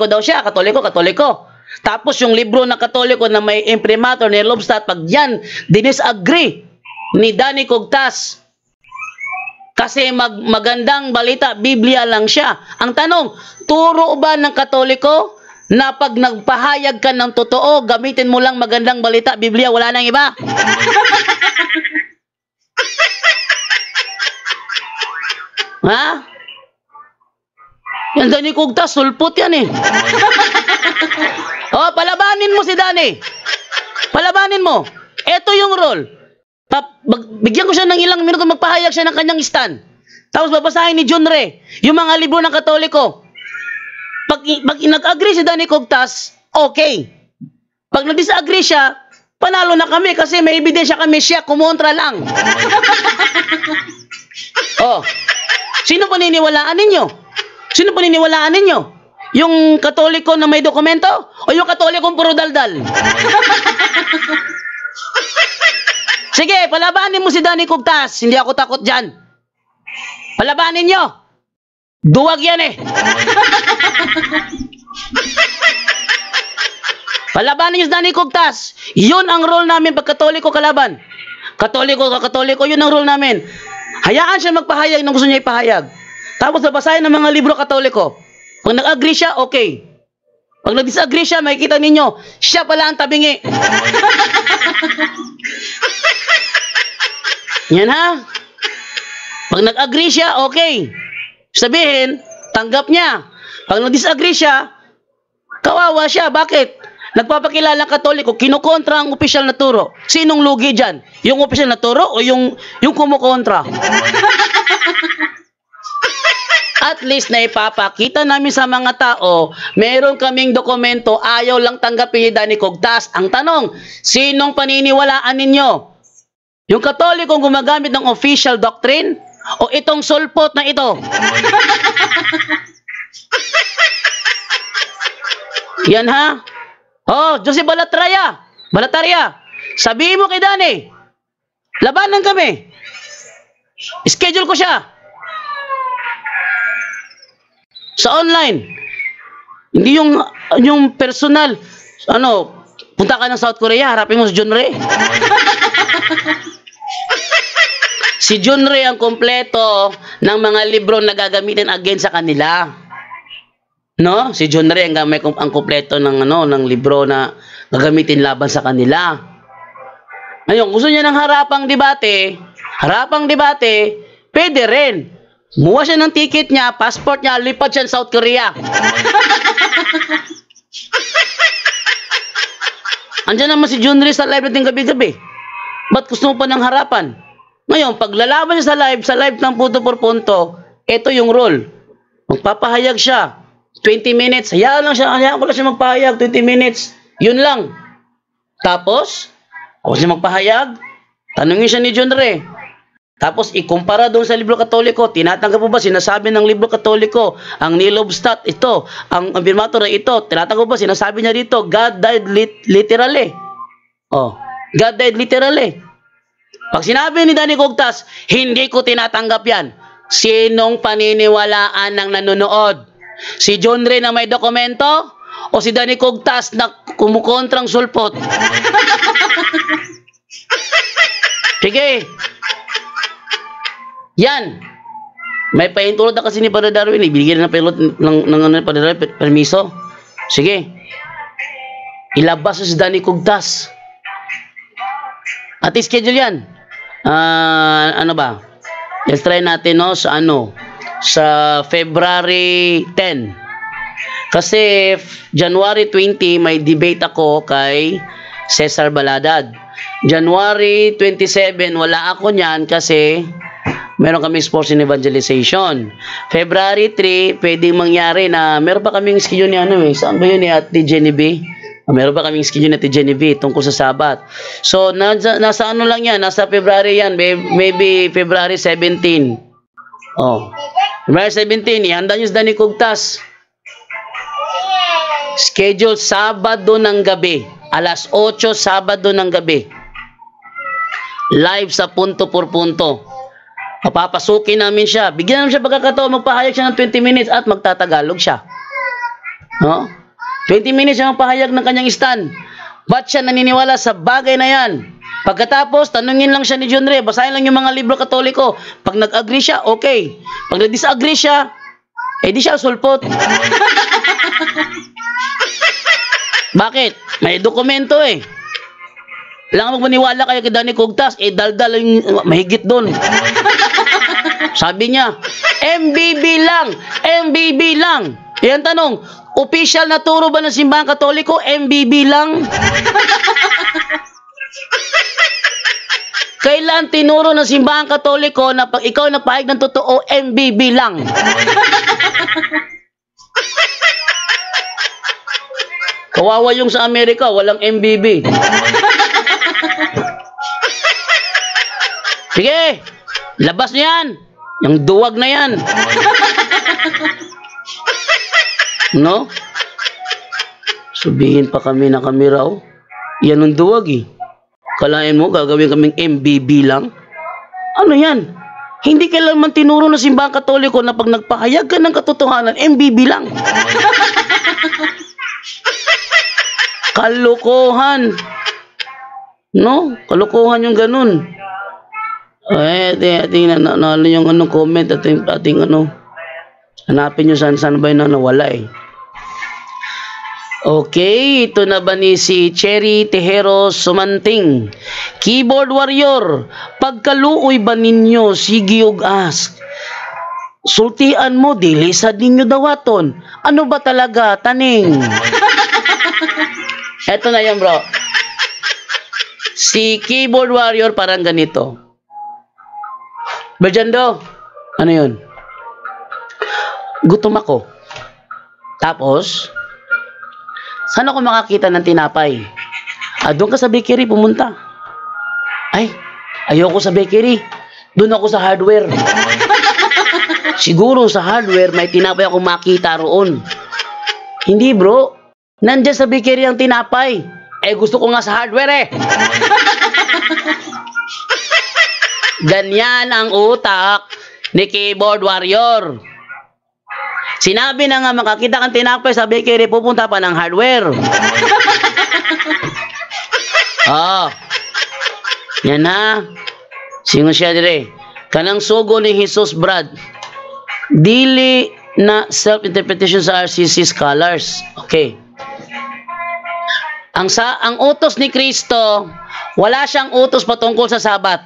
daw siya. Katoliko. Tapos yung libro na Katoliko na may imprimatur ni Hillobstadt, pag yan, dinisagree ni Danny Kugtas. Kasi magandang balita, Biblia lang siya. Ang tanong, turo ba ng Katoliko na pag nagpahayag ka ng totoo, gamitin mo lang magandang balita, Biblia, wala nang iba? Ha? Yan Danny Kugtas, sulpot yan eh. Oh, palabanin mo si Danny. Palabanin mo. Ito yung role. Bigyan ko siya ng ilang minuto, magpahayag siya ng kanyang stand. Tapos babasahin ni John Ray yung mga libro ng Katoliko. Pag nag-agree si Danny Kugtas, okay. Pag nag-disagree siya, panalo na kami kasi may ebidensya kami, siya kumontra lang. Oh. Sino paniniwalaan ninyo? Yung Katoliko na may dokumento o yung Katolikong puro daldal? Sige, palabanin mo si Danny Kugtas. Hindi ako takot dyan. Palabanin nyo. Duwag yan eh. Palabanin nyo si Danny Kugtas. Yun ang role namin pag Katoliko kalaban. Katoliko, yun ang role namin. Hayaan siya magpahayag ng gusto niya ipahayag. Tapos babasahin ng mga libro Katoliko. Pag nag-agree siya, okay. Pag nag-disagree siya, makikita ninyo, siya pala ang tabingi. Yan ha. Pag nag-agree siya, okay. Sabihin, tanggap niya. Pag nag-disagree siya, kawawa siya. Bakit? Nagpapakilala Katoliko, kinukontra ang opisyal na turo. Sinong lugi dyan? Yung opisyal na turo o yung kumukontra? At least na ipapakita namin sa mga tao, meron kaming dokumento, ayaw lang tanggapin ni Danny Kugtas. Ang tanong, sinong paniniwalaan ninyo? Yung Katolikong gumagamit ng official doctrine o itong sulpot na ito? Yan ha? Oh, Joseph Balataria, sabihin mo kay Danny, labanan kami. Schedule ko siya. Sa online. Hindi yung personal. Punta ka ng South Korea, harapin mo si John Ray. Si John Ray ang kompleto ng mga libro na gagamitin against sa kanila. No? Si John Ray ang kompleto ng libro na gagamitin laban sa kanila. Ngayon, gusto niya ng harapang debate, pwede rin. Muha siya ng ticket niya, passport niya, lipad siya sa South Korea. Andiyan naman si John Ray sa live natin gabi-gabi. Ba't gusto mo pa ng harapan? Ngayon, pag lalaban siya sa live ng punto por punto, ito yung role. Magpapahayag siya. 20 minutes. Hayaan ko lang siya magpahayag. 20 minutes. Yun lang. Tapos, ako siya magpahayag. Tanungin siya ni John Ray. Tapos, ikumpara doon sa libro Katoliko. Tinatanggap mo ba? Sinasabi ng libro Katoliko. Ang Hillobstadt, ito. Ang imprimatur, ito. Tinatanggap mo ba? Sinasabi niya dito, God died literally. Oh, God died literally. Pag sinabi ni Danny Kugtas, hindi ko tinatanggap yan. Sinong paniniwalaan ng nanonood? Si John Ray na may dokumento? O si Danny Kugtas na kumukontrang sulpot? Sige. Yan. May pahintulot na kasi ni Padre Darwin. Ibigay na ng Padre Darwin permiso. Sige. Ilabas si Danny Kugtas. At schedule yan. Ano ba? Let's try natin, no, sa February 10. Kasi January 20 may debate ako kay Cesar Baladad. January 27 wala ako niyan kasi meron kaming sports and evangelization. February 3 pwedeng mangyari na meron pa kaming schedule ni saan ba yun ni Ate Genevieve? Meron pa kaming schedule ni Ate Genevieve tungkol sa Sabat. So nasa ano lang yan, nasa February yan, maybe February 17. Oh. February 17, ihanda nyo sa Dani Kugtas. Schedule Sabado ng gabi. Alas 8 Sabado ng gabi. Live sa punto por punto. Papapasukin namin siya. Bigyan namin siya pagkakataon. Magpahayag siya ng 20 minutes at magtatagalog siya. No? 20 minutes siya magpahayag ng kanyang stand. Ba't siya naniniwala sa bagay na yan? Pagkatapos, tanungin lang siya ni John Ray. Basahin lang yung mga libro katoliko. Pag nag-agree siya, okay. Pag nag-disagree siya, di siya sulpot. Bakit? May dokumento eh. Kailangan magmaniwala kayo kay Dani Kugtas, daldal yung mahigit doon. Sabi niya, MBB lang, MBB lang. Yan tanong, official na turo ba ng simbahan katoliko, MBB lang? Kailan tinuro ng simbahan katoliko na pag ikaw napahayag ng totoo, MBB lang? Kawawa yung sa Amerika, walang MBB. Sige, labas na yan. Yung duwag na yan. No? Sabihin pa kami na kami raw, yan ang duwag eh. Kalain mo, gagawin kaming MBB lang? Ano yan? Hindi kailanman tinuro na simbahan katoliko na pag nagpahayag ka ng katotohanan, MBB lang. Kalokohan. No? Kalokohan yung ganun. Ating yung comment, ating hanapin nyo saan ba yun na nawala eh. Okay, ito na ba ni si Cherry Tejero Sumanting? Keyboard Warrior, pagkaluoy ba ninyo sige og ask? Sultian mo, dilisad ninyo dawaton. Ano ba talaga, taning? Eto na yan, bro. Si Keyboard Warrior parang ganito. Berjando, ano yun? Gutom ako. Tapos, saan ako makakita ng tinapay? Doon ka sa bakery pumunta. Ay, ayoko sa bakery. Doon ako sa hardware. Siguro sa hardware may tinapay ako makita roon. Hindi bro. Nandiyan sa bakery ang tinapay. Gusto ko nga sa hardware eh. Ganyan ang utak ni Keyboard Warrior. Sinabi na nga makakita kang tinapay sa bakery, pupunta pa ng hardware. Yan na. Singon siya dire. Kanang sugo ni Jesus Brad. Dili na self-interpretation sa RCC scholars. Okay. Ang utos ni Kristo, wala siyang utos patungkol sa Sabat.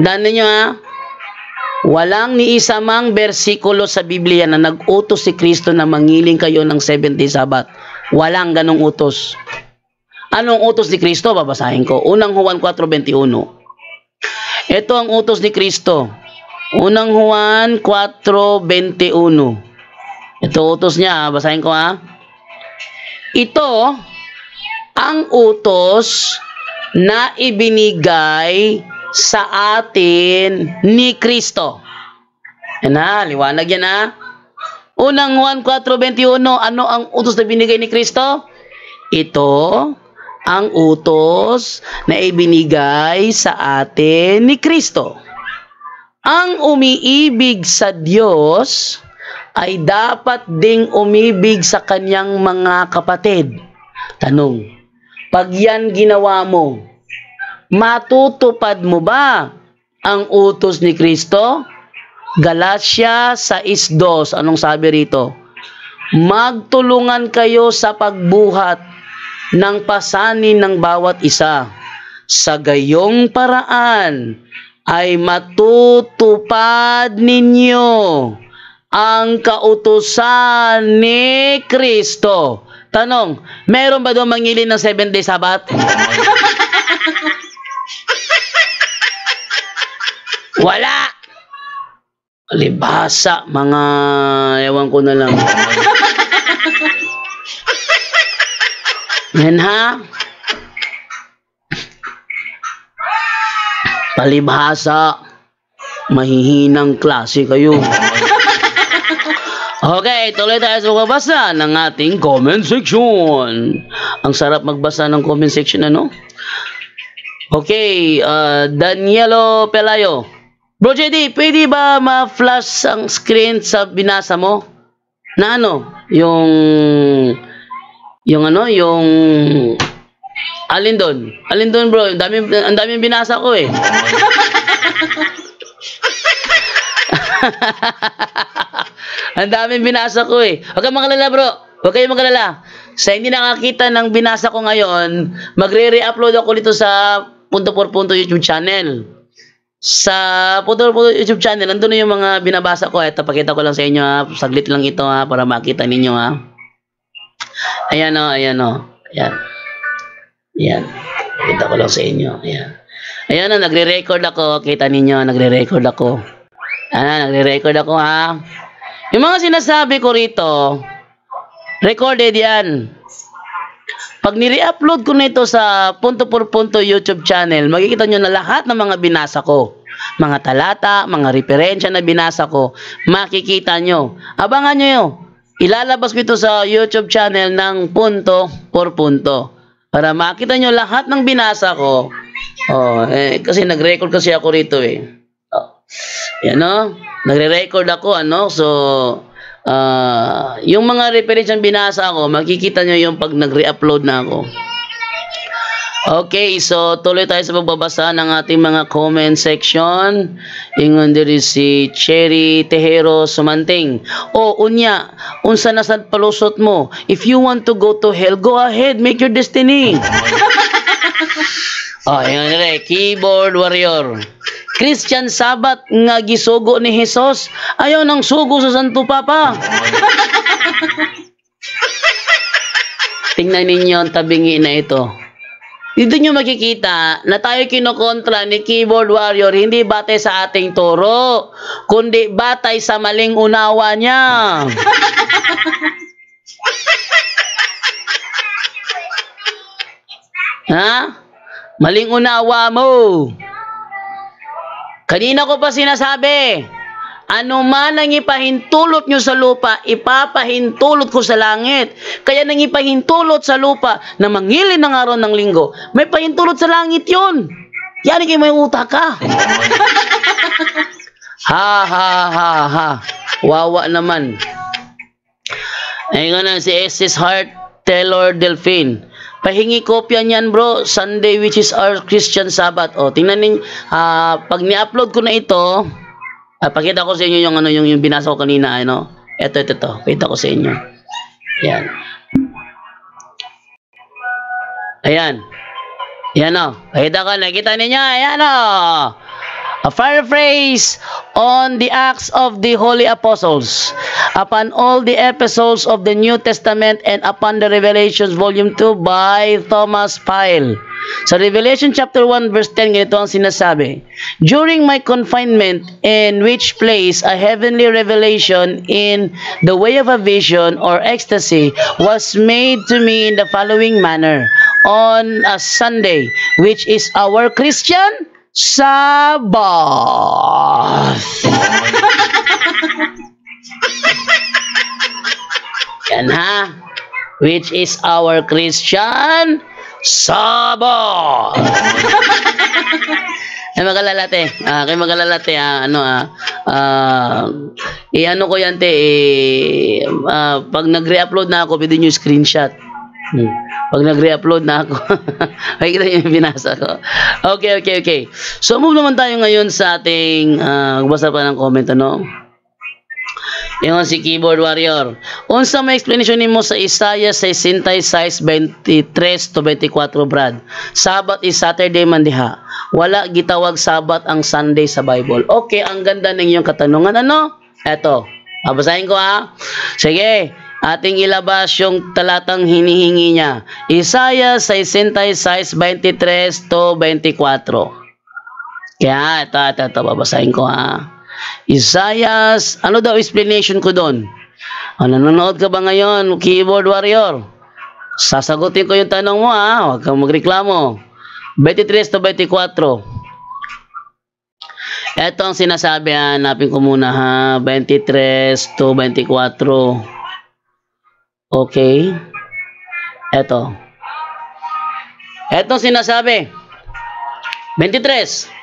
Dahil niyo ha, walang ni isa mang bersikulo sa Biblia na nag-utos si Kristo na mangiling kayo ng 70 Sabat. Walang ganong utos. Anong utos ni Kristo? Babasahin ko. Unang Juan 4:21. Ito ang utos ni Kristo. Unang Juan 4:21. Ito utos niya. Basahin ko ha. Ito ang utos na ibinigay sa atin ni Kristo. Yan na, liwanag yan ha. Unang Juan 4:21, ano ang utos na binigay ni Kristo? Ito ang utos na ibinigay sa atin ni Kristo. Ang umiibig sa Diyos ay dapat ding umibig sa kanyang mga kapatid. Tanong, pag yan ginawa mo, matutupad mo ba ang utos ni Kristo? Galatia 6:2, anong sabi rito? Magtulungan kayo sa pagbuhat ng pasanin ng bawat isa Sa gayong paraan ay matutupad ninyo ang kautusan ni Kristo. Tanong, meron ba doon mangilin ng 7-day Sabbath? Wala! Libhasa, mga ewan ko na lang. Yan ha? Palibhasa, mahihinang klase kayo. Okay, tuloy tayo sa magbabasa ng ating comment section. Ang sarap magbasa ng comment section, ano? Okay, Danielo Pelayo. Bro JD, pwede ba ma-flash ang screen sa binasa mo? Na ano? Yung alin doon? Alin doon, bro? Ang daming binasa ko eh. Ang daming binasa ko eh. Huwag kayong magalala, bro. Huwag kayong magalala. Sa hindi nakakita ng binasa ko ngayon, magre-re-upload ako dito sa Punto por Punto YouTube channel. Sa Punto por Punto YouTube channel, nandun na yung mga binabasa ko. Ito, pakita ko lang sa inyo ha. Saglit lang ito ha, para makita ninyo ha. Ayan o, ayan o. Ayan. Ayan. Pakita ko lang sa inyo. Ayan. Ayan o, nagre-record ako. Kita ninyo, nagre-record ako. Nagre-record ako ha. Yung mga sinasabi ko rito, recorded yan. Pag nire-upload ko na ito sa Punto por Punto YouTube channel, makikita nyo na lahat ng mga binasa ko. Mga talata, mga referensya na binasa ko, makikita nyo. Abangan nyo yun. Ilalabas ko ito sa YouTube channel ng Punto por Punto. Para makita nyo lahat ng binasa ko. Kasi nag-record kasi ako rito eh. Yan o. Nagre-record ako, ano? So, yung mga reference ang binasa ko, makikita nyo yung pag nag-re-upload na ako. Okay, so tuloy tayo sa pagbabasa ng ating mga comment section. Ingon diri si Cherry Tejero Sumanting. Unya, unsa na sad palusot mo? If you want to go to hell, go ahead, make your destiny. Ingon diri, Keyboard Warrior. Christian Sabbath nga gisugo ni Jesus, ayaw nang sugo sa Santo Papa. Tingnan ninyo ang tabingi na ito. Dito nyo makikita na tayo kinokontra ni Keyboard Warrior hindi batay sa ating turo, kundi batay sa maling unawa niya. Ha? Maling unawa mo. Kanina ko pa sinasabi, ano man ang ipahintulot nyo sa lupa, ipapahintulot ko sa langit. Kaya nang ipahintulot sa lupa na mangilin ng araw ng linggo, may pahintulot sa langit yun. Yan kayo may utak ka. Ha. Wawa naman. Ayun na si SS Heart Taylor Delphine. Pahingi kopya niyan bro, Sunday which is our Christian Sabbath. Tingnan niyo, pag ni-upload ko na ito, pakita ko sa inyo yung binasa ko kanina, ano. Ito. Pakita ko sa inyo. Yan. Ayan o. Pakita ko, nakita ninyo, ayan o. A paraphrase on the Acts of the Holy Apostles, upon all the epistles of the New Testament, and upon the Revelations, Volume 2 by Thomas Pyle. Sa Revelation chapter 1 verse 10, ganito ang sinasabi. During my confinement, in which place a heavenly revelation in the way of a vision or ecstasy was made to me in the following manner. On a Sunday, which is our Christian Sabbath. Yan ha. Which is our Christian Sabbath. Kaya magalalate. Kaya magalalate. Ano ko yan te. Pag nag-re-upload na ako, pwede nyo screenshot. Pag nag-re-upload na ako, makikita nyo yung binasa ko. Okay. So, move naman tayo ngayon sa ating, basa pa ng comment, ano? Yung si keyboard warrior. Unsa may explanation nimo sa Isaiah 66:23 to 24, Brad? Sabat is Saturday man diha. Wala gitawag Sabat ang Sunday sa Bible. Okay, ang ganda ng iyong katanungan. Ano? Eto. Babasahin ko ha. Sige. Ating ilabas yung talatang hinihingi niya. Isaiah 66:23 to 24. Kaya, ito, babasahin ko ha. Isaiah, ano daw explanation ko doon? Nanonood ka ba ngayon, keyboard warrior? Sasagutin ko yung tanong mo ha, huwag kang magreklamo. 23 to 24. Ito ang sinasabi, hanapin ko muna ha, 23 to 24. Okay. Ito ang sinasabi. 23.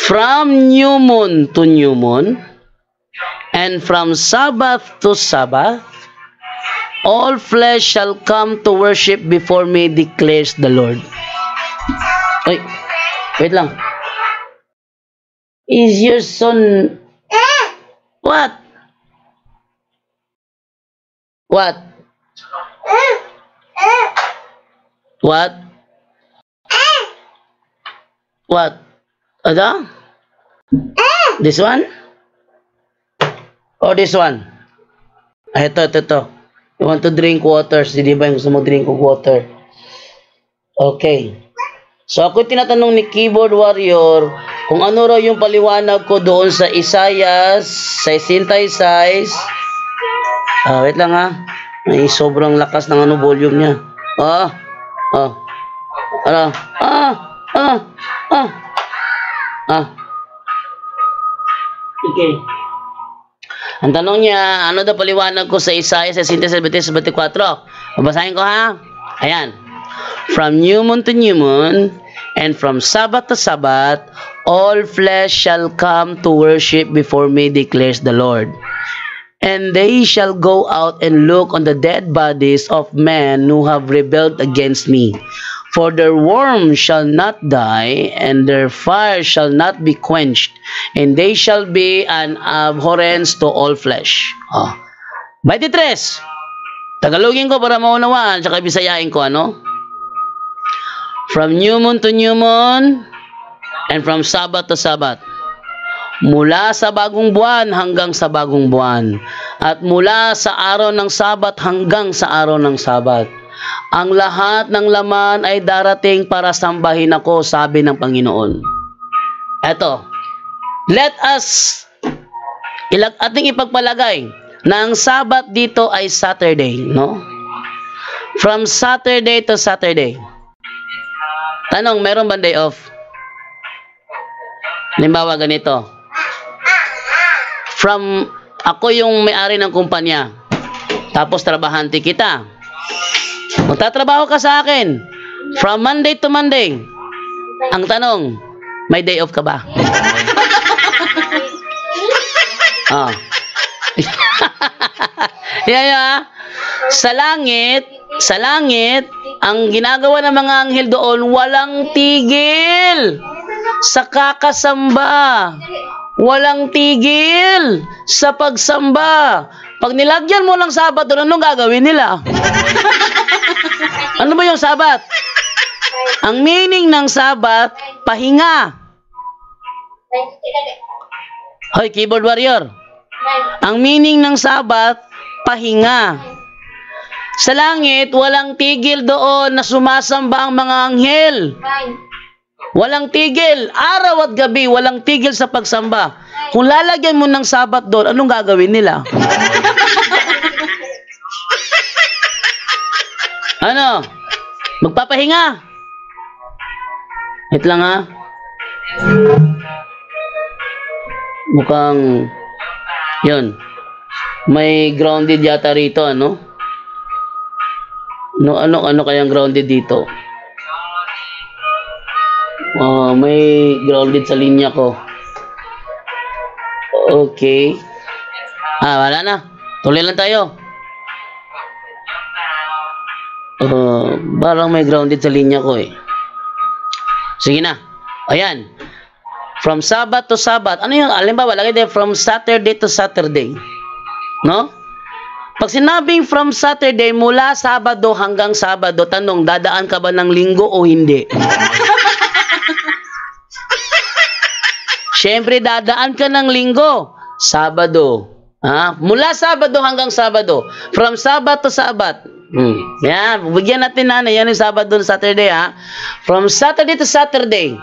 From new moon to new moon, and from Sabbath to Sabbath, all flesh shall come to worship before me, declares the Lord. Ay, wait lang. Is your son... What? What? What? What? Ada? This one? Or this one? Ito. You want to drink water? Di ba yung gusto mo drink of water? Okay. So ako tinatanong ni keyboard warrior kung ano raw yung paliwanag ko doon sa Isaiah 66. Wait lang ha. May sobrang lakas ng volume niya. Okay. Ang tanong niya, ano daw paliwanag ko sa Isaiah 66:24? Babasahin ko ha. Ayan. From new moon to new moon, and from Sabbath to Sabbath, all flesh shall come to worship before me, declares the Lord. And they shall go out and look on the dead bodies of men who have rebelled against me. For their worm shall not die, and their fire shall not be quenched, and they shall be an abhorrence to all flesh. 23. Tagalogin ko para maunawaan, tsaka Bisayain ko, ano? From new moon to new moon, and from Sabbath to Sabbath. Mula sa bagong buwan hanggang sa bagong buwan, at mula sa araw ng Sabat hanggang sa araw ng Sabat. Ang lahat ng laman ay darating para sambahin ako, sabi ng Panginoon. Eto, let us ating ipagpalagay na ang Sabat dito ay Saturday, no? From Saturday to Saturday. Tanong, meron ba day off? Halimbawa ganito. Ako yung may-ari ng kumpanya. Tapos trabahante kita. Magtatrabaho ka sa akin. From Monday to Monday. Ang tanong, may day off ka ba? Yeah. Sa langit, ang ginagawa ng mga anghel doon, walang tigil sa kakasamba. Walang tigil sa pagsamba. Pag nilagyan mo ng Sabat doon, anong gagawin nila? Ano ba yung Sabat? Ang meaning ng Sabat, pahinga. Hoy, keyboard warrior. Ang meaning ng Sabat, pahinga. Sa langit, walang tigil doon na sumasamba ang mga anghel. Walang tigil. Araw at gabi, walang tigil sa pagsamba. Kung lalagyan mo ng Sabat doon, anong gagawin nila? Ano? Magpapahinga. Wait lang ha. Mukhang yun. May grounded yata rito, ano? Ano kayang grounded dito? May grounded sa linya ko. Okay. Wala na. Tuloy lang tayo. Parang may grounded sa linya ko eh. Sige na. Ayan. From Sabbath to Sabbath. Ano yung, alimbawa, lagay din from Saturday to Saturday. No? Pag sinabing from Saturday, mula Sabado hanggang Sabado, tanong, dadaan ka ba ng linggo o hindi? Siyempre, dadaan ka ng linggo. Sabado. Mula Sabado hanggang Sabado. From Sabat to Sabat. Yan, bigyan natin na yan yung Sabado and Saturday. From Saturday to Saturday,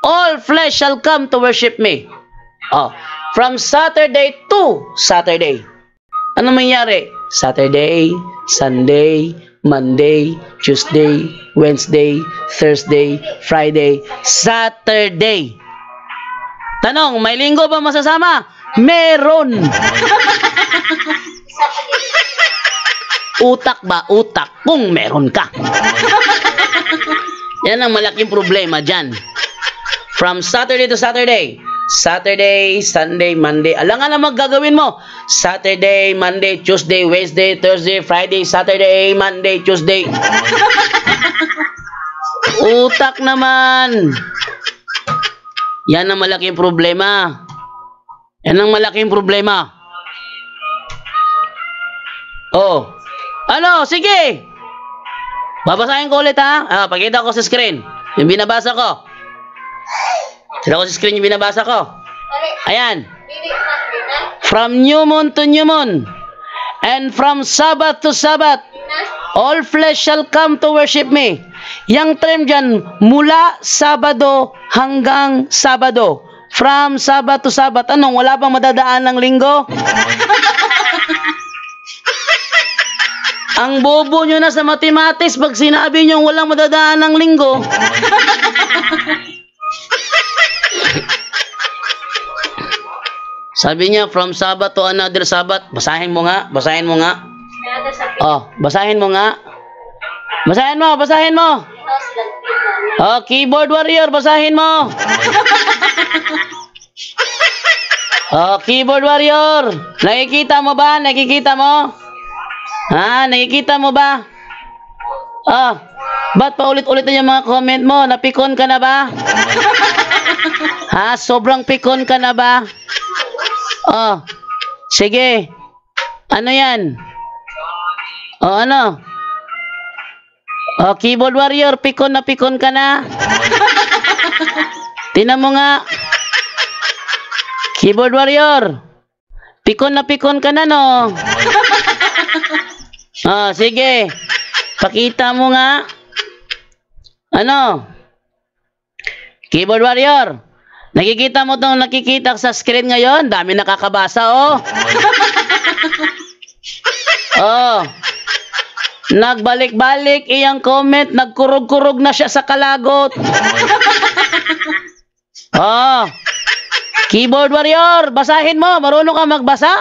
all flesh shall come to worship me. From Saturday to Saturday. Ano mangyari? Saturday, Sunday, Monday, Tuesday, Wednesday, Thursday, Friday, Saturday. Tanong, may linggo ba masasama? Meron. Utak ba? Utak kung meron ka. Yan ang malaking problema dyan. From Saturday to Saturday. Saturday, Sunday, Monday. Alangan na maggagawin mo. Saturday, Monday, Tuesday, Wednesday, Thursday, Friday, Saturday, Monday, Tuesday. Utak naman. Yan ang malaking problema. Yan ang malaking problema. Ano? Sige. Babasahin ko ulit pakita ko sa screen. Yung binabasa ko. Sila ko sa screen yung binabasa ko. Ayan. From new moon to new moon, and from Sabbath to Sabbath, all flesh shall come to worship me. Yang term dyan, mula Sabado hanggang Sabado. From Sabbath to Sabbath. Anong, wala bang madadaan ng linggo? Ang bobo nyo na sa mathematics pag sinabi nyo walang madadaan ng linggo. Sabi niya, from Sabbath to another Sabbath. Basahin mo nga. Basahin mo nga. Basahin mo nga. Basahin mo. Basahin mo. Keyboard warrior. Basahin mo. Keyboard warrior. Nakikita mo ba? Nakikita mo? Nakikita mo ba? Ba't paulit-ulit na yung mga comment mo? Napikon ka na ba? Sobrang pikon ka na ba? Sige. Ano yan? Ano? Keyboard warrior, pikon na pikon ka na? Tingnan mo nga. Keyboard warrior, pikon na pikon ka na, no? Sige. Pakita mo nga. Ano? Keyboard warrior, nakikita mo itong nakikita sa screen ngayon? Dami nakakabasa, Nagbalik-balik iyang comment, nagkurog-kurog na siya sa kalagot. Keyboard warrior, basahin mo. Marunong ka magbasa?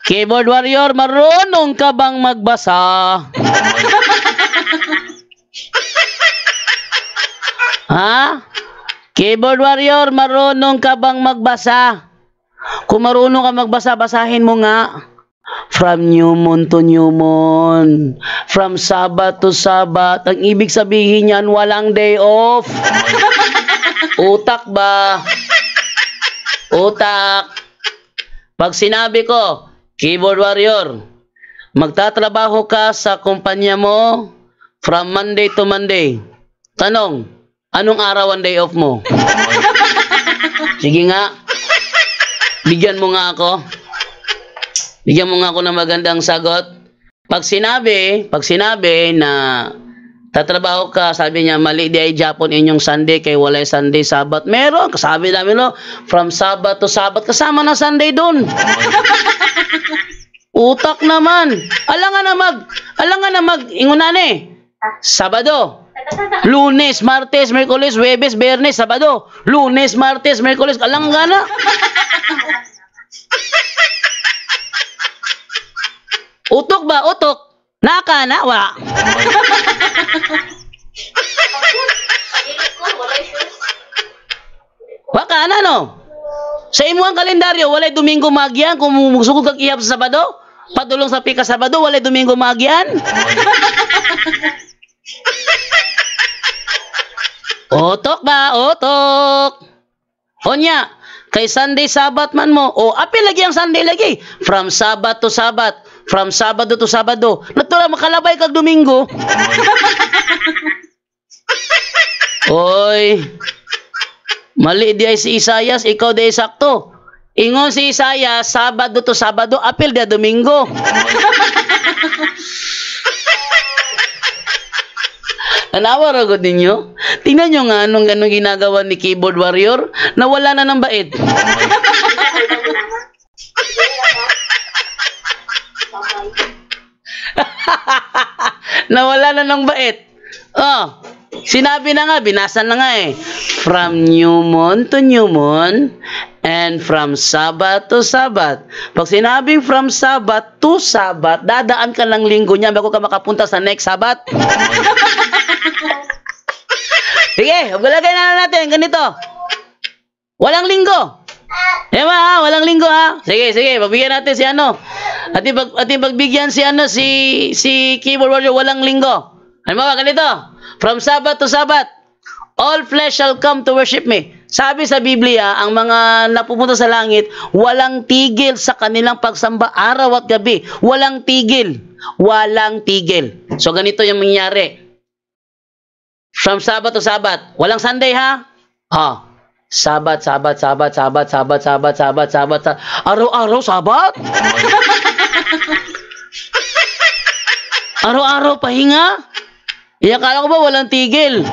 Keyboard warrior, marunong ka bang magbasa? Keyboard warrior, marunong ka bang magbasa? Kung marunong ka magbasa, basahin mo nga. From new moon to new moon. From Sabbath to Sabbath. Ang ibig sabihin yan, walang day off. Utak ba? Utak. Pag sinabi ko, keyboard warrior, magtatrabaho ka sa kumpanya mo from Monday to Monday. Tanong, anong araw ang day off mo? Sige nga. Bigyan mo nga ako. Bigyan mo nga ako ng magandang sagot. Pag sinabi na tatrabaho ka, sabi niya, mali di ay Japon inyong Sunday, kay walay Sunday, Sabat. Meron, kasabi namin, from Sabat to Sabat, kasama na Sunday dun. Utak naman. Alangan na ingunan Sabado. Lunes, Martes, Merkulis, Huwebes, Biyernes, Sabado. Lunes, Martes, Merkulis, alangan na. Utok ba? Utok? Naka na? Wala. Waka na, no? Sa imuang kalendaryo, walay Domingo Magian. Kung musukog kag ihap sa Sabado, padulong sa pika Sabado, walay Domingo Magian. Utok ba? Utok. Onya, kay Sunday Sabat man mo. O, apil lagi ang Sunday lagi. From Sabat to Sabat. From Sabado to Sabado. Natula, makalabay kag Domingo. Oy, mali di ay si Isayas, ikaw di ay sakto. Ingon si Isayas, Sabado to Sabado, apil di Domingo. Nanawa ragod ninyo? Tingnan nyo nga anong ginagawa ni Keyboard Warrior. Nawala na ng bait. Nawala na ng bait. Oh, sinabi na nga, binasa na nga eh. From new moon to new moon and from Sabbath to Sabbath. Pag sinabing from Sabbath to Sabbath, dadaan ka lang linggo niya bago ka makapunta sa next Sabbath. Sige, lagay na natin ganito. Walang linggo. Ema ha, walang linggo ha. Sige, pagbigyan natin si ano. Ating pagbigyan si ano si Keyboard Warrior walang linggo. Ano ba ganito? From Sabbath to Sabbath, all flesh shall come to worship me. Sabi sa Biblia, ang mga napupunta sa langit, walang tigil sa kanilang pagsamba araw at gabi. Walang tigil. Walang tigil. So ganito yung mangyari. From Sabbath to Sabbath. Walang Sunday ha? Sabat. Araw-araw Sabat? Araw-araw pahinga? Akala ko ba walang tigil?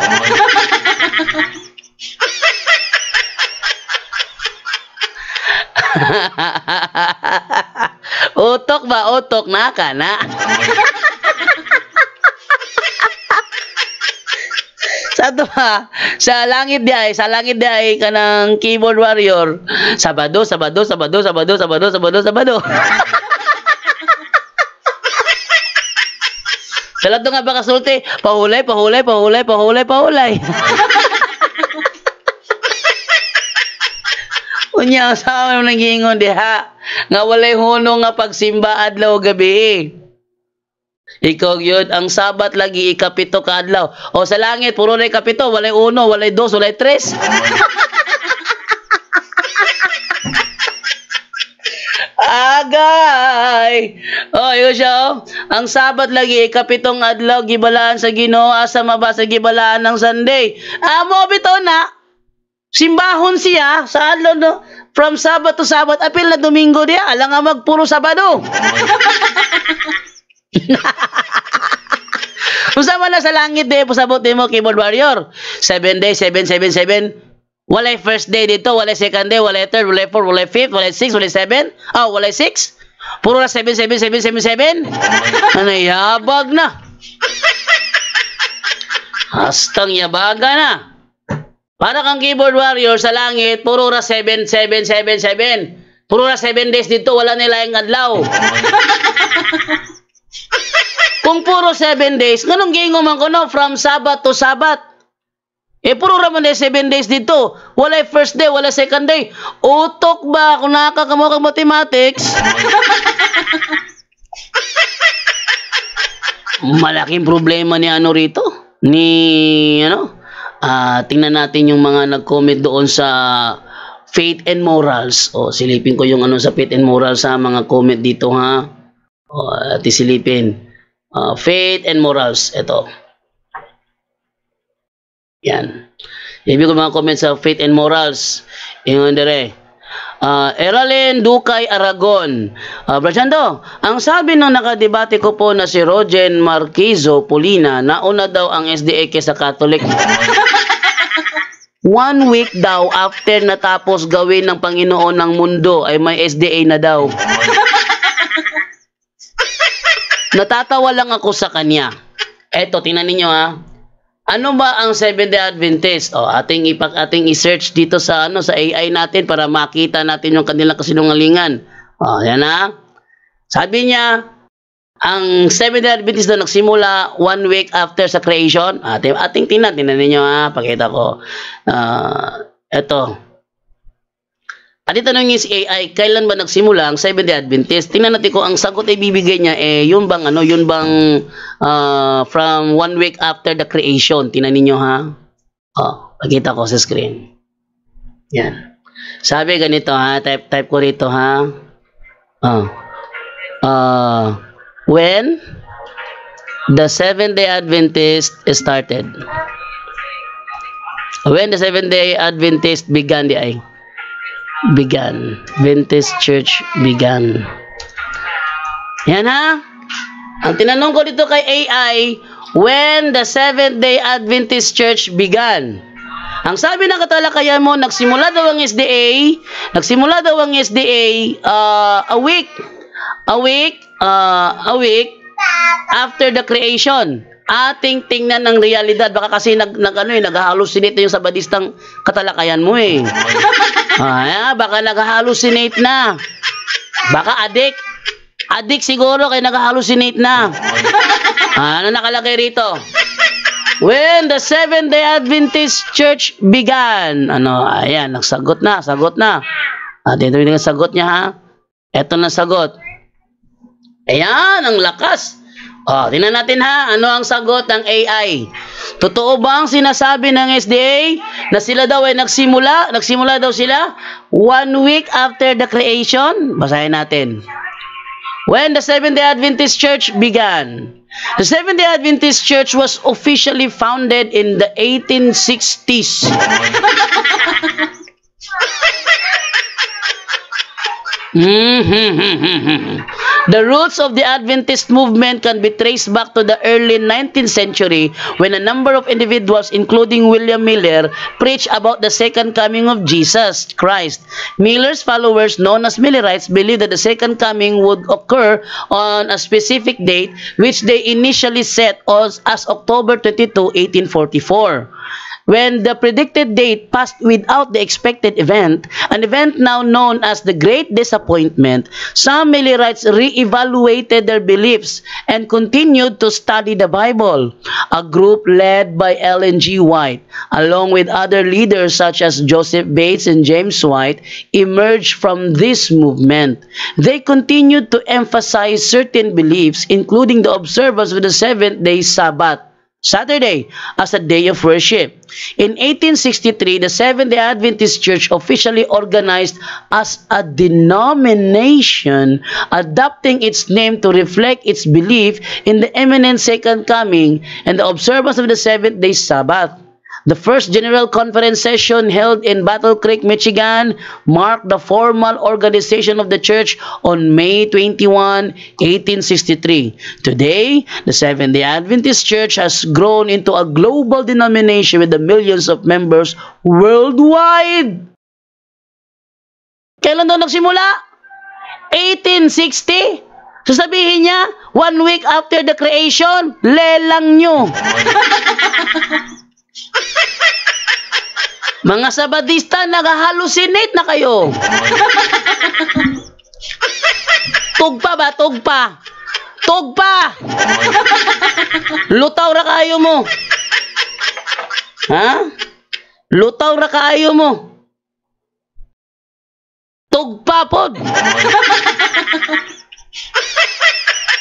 Utok ba? Utok na ka na. Sa langit di ay kanang Keyboard Warrior. Sabado. Salat nga ba kasulti? Pahulay. Unya sa nang gingon diha nga walay hunong nga pagsimba adlaw gabi. Ikaw yun, ang Sabat lagi ikapito ka adlaw. O sa langit puro na ikapito, walay uno, walay dos, walay tres. Agay. Yun siya. Ang Sabat lagi ikapitong adlaw gibalaan sa Ginoo asa mabasa gibalaan ng Sunday. Amo bitaw na. Simbahon siya sa adlaw no. From Sabbath to Sabbath, apil na Domingo diya, alang nga magpuro Sabado. Usama na sa langit di, pasabot mo Keyboard Warrior. 7 days, 7. Walay first day dito, walay second day, walay third, walay fourth, walay fifth, walay sixth, walay seven. Walay six. Puro na 7. Ano, yabag na. Hastang yabaga na. Para kang Keyboard Warrior sa langit, puro ra 7. Puro ra 7 days dito, wala nila yung adlaw. Kung puro 7 days, ganun gingo man ko no, from Sabbath to Sabbath. Puro ra man 7 days dito. Wala first day, wala second day. Utok ba kung nakakamo kang mathematics? Malaking problema ni ano rito. Tingnan natin yung mga nag-comment doon sa Faith and Morals. Silipin ko yung sa Faith and Morals sa mga comment dito ha. Silipin. Faith and Morals. Ito. Yan. Ibig ko mga comment sa Faith and Morals. Yung dire. Eralen Dukay Aragon. Brachando, ang sabi ng nakadebate ko po na si Rogen Marquizo Polina, nauna daw ang SDA kesa Catholic. 1 week daw after natapos gawin ng Panginoon ng mundo ay may SDA na daw. Natatawa lang ako sa kanya. Eto, tingnan ninyo ha. Ano ba ang Seventh-day Adventist? Ating i-search dito sa sa AI natin para makita natin yung kanilang kasinungalingan. Yan ha. Sabi niya, ang Seventh-day Adventist daw nagsimula 1 week after sa creation. Ating tingnan ninyo ha. Pakita ko. Eto. At tanongin si AI, kailan ba nagsimula ang Seventh-day Adventist? Tingnan natin kung ang sagot ay bibigay niya yun bang from 1 week after the creation. Tingnan niyo ha. Pakita ko sa screen. Yan. Sabi ganito ha, type ko rito ha. When the Seventh-day Adventist started. When the Seventh-day Adventist began Adventist Church began. Yan ha. Ang tinanong ko dito kay AI, when the Seventh-day Adventist Church began. Ang sabi ng katalakayan mo, nagsimula daw ang SDA a week after the creation. Ating tingnan ng realidad, baka kasi nag-hallucinate na yung sabadistang katalakayan mo eh. Baka nag-hallucinate na. Baka addict siguro kaya nag-hallucinate na. Ano nakalagay rito? When the Seventh-day Adventist Church began. Ayan, sagot na. Dito yung sagot niya ha. Ito na sagot. Ayan, ang lakas. Tingnan natin ha, ano ang sagot ng AI. Totoo ba ang sinasabi ng SDA na sila daw ay nagsimula daw sila 1 week after the creation? Basahin natin. When the Seventh-day Adventist Church began. The Seventh-day Adventist Church was officially founded in the 1860s. The roots of the Adventist movement can be traced back to the early 19th century when a number of individuals, including William Miller, preached about the second coming of Jesus Christ. Miller's followers, known as Millerites, believed that the second coming would occur on a specific date, which they initially set as October 22, 1844. When the predicted date passed without the expected event, an event now known as the Great Disappointment, some Millerites re-evaluated their beliefs and continued to study the Bible. A group led by Ellen G. White, along with other leaders such as Joseph Bates and James White, emerged from this movement. They continued to emphasize certain beliefs, including the observance of the seventh-day Sabbath, Saturday, as a day of worship. In 1863, the Seventh-day Adventist Church officially organized as a denomination, adopting its name to reflect its belief in the imminent second coming and the observance of the seventh-day Sabbath. The first General Conference session held in Battle Creek, Michigan, marked the formal organization of the church on May 21, 1863. Today, the Seventh-day Adventist Church has grown into a global denomination with the millions of members worldwide. Kailan daw nagsimula? 1860? Sasabihin niya, 1 week after the creation, lelang nyo. Mga Sabadista, nag-hallucinate na kayo. Tugpa ba? Tugpa. Lutaw ra kayo mo. Ha? Lutaw ra kayo mo. Tugpa pod.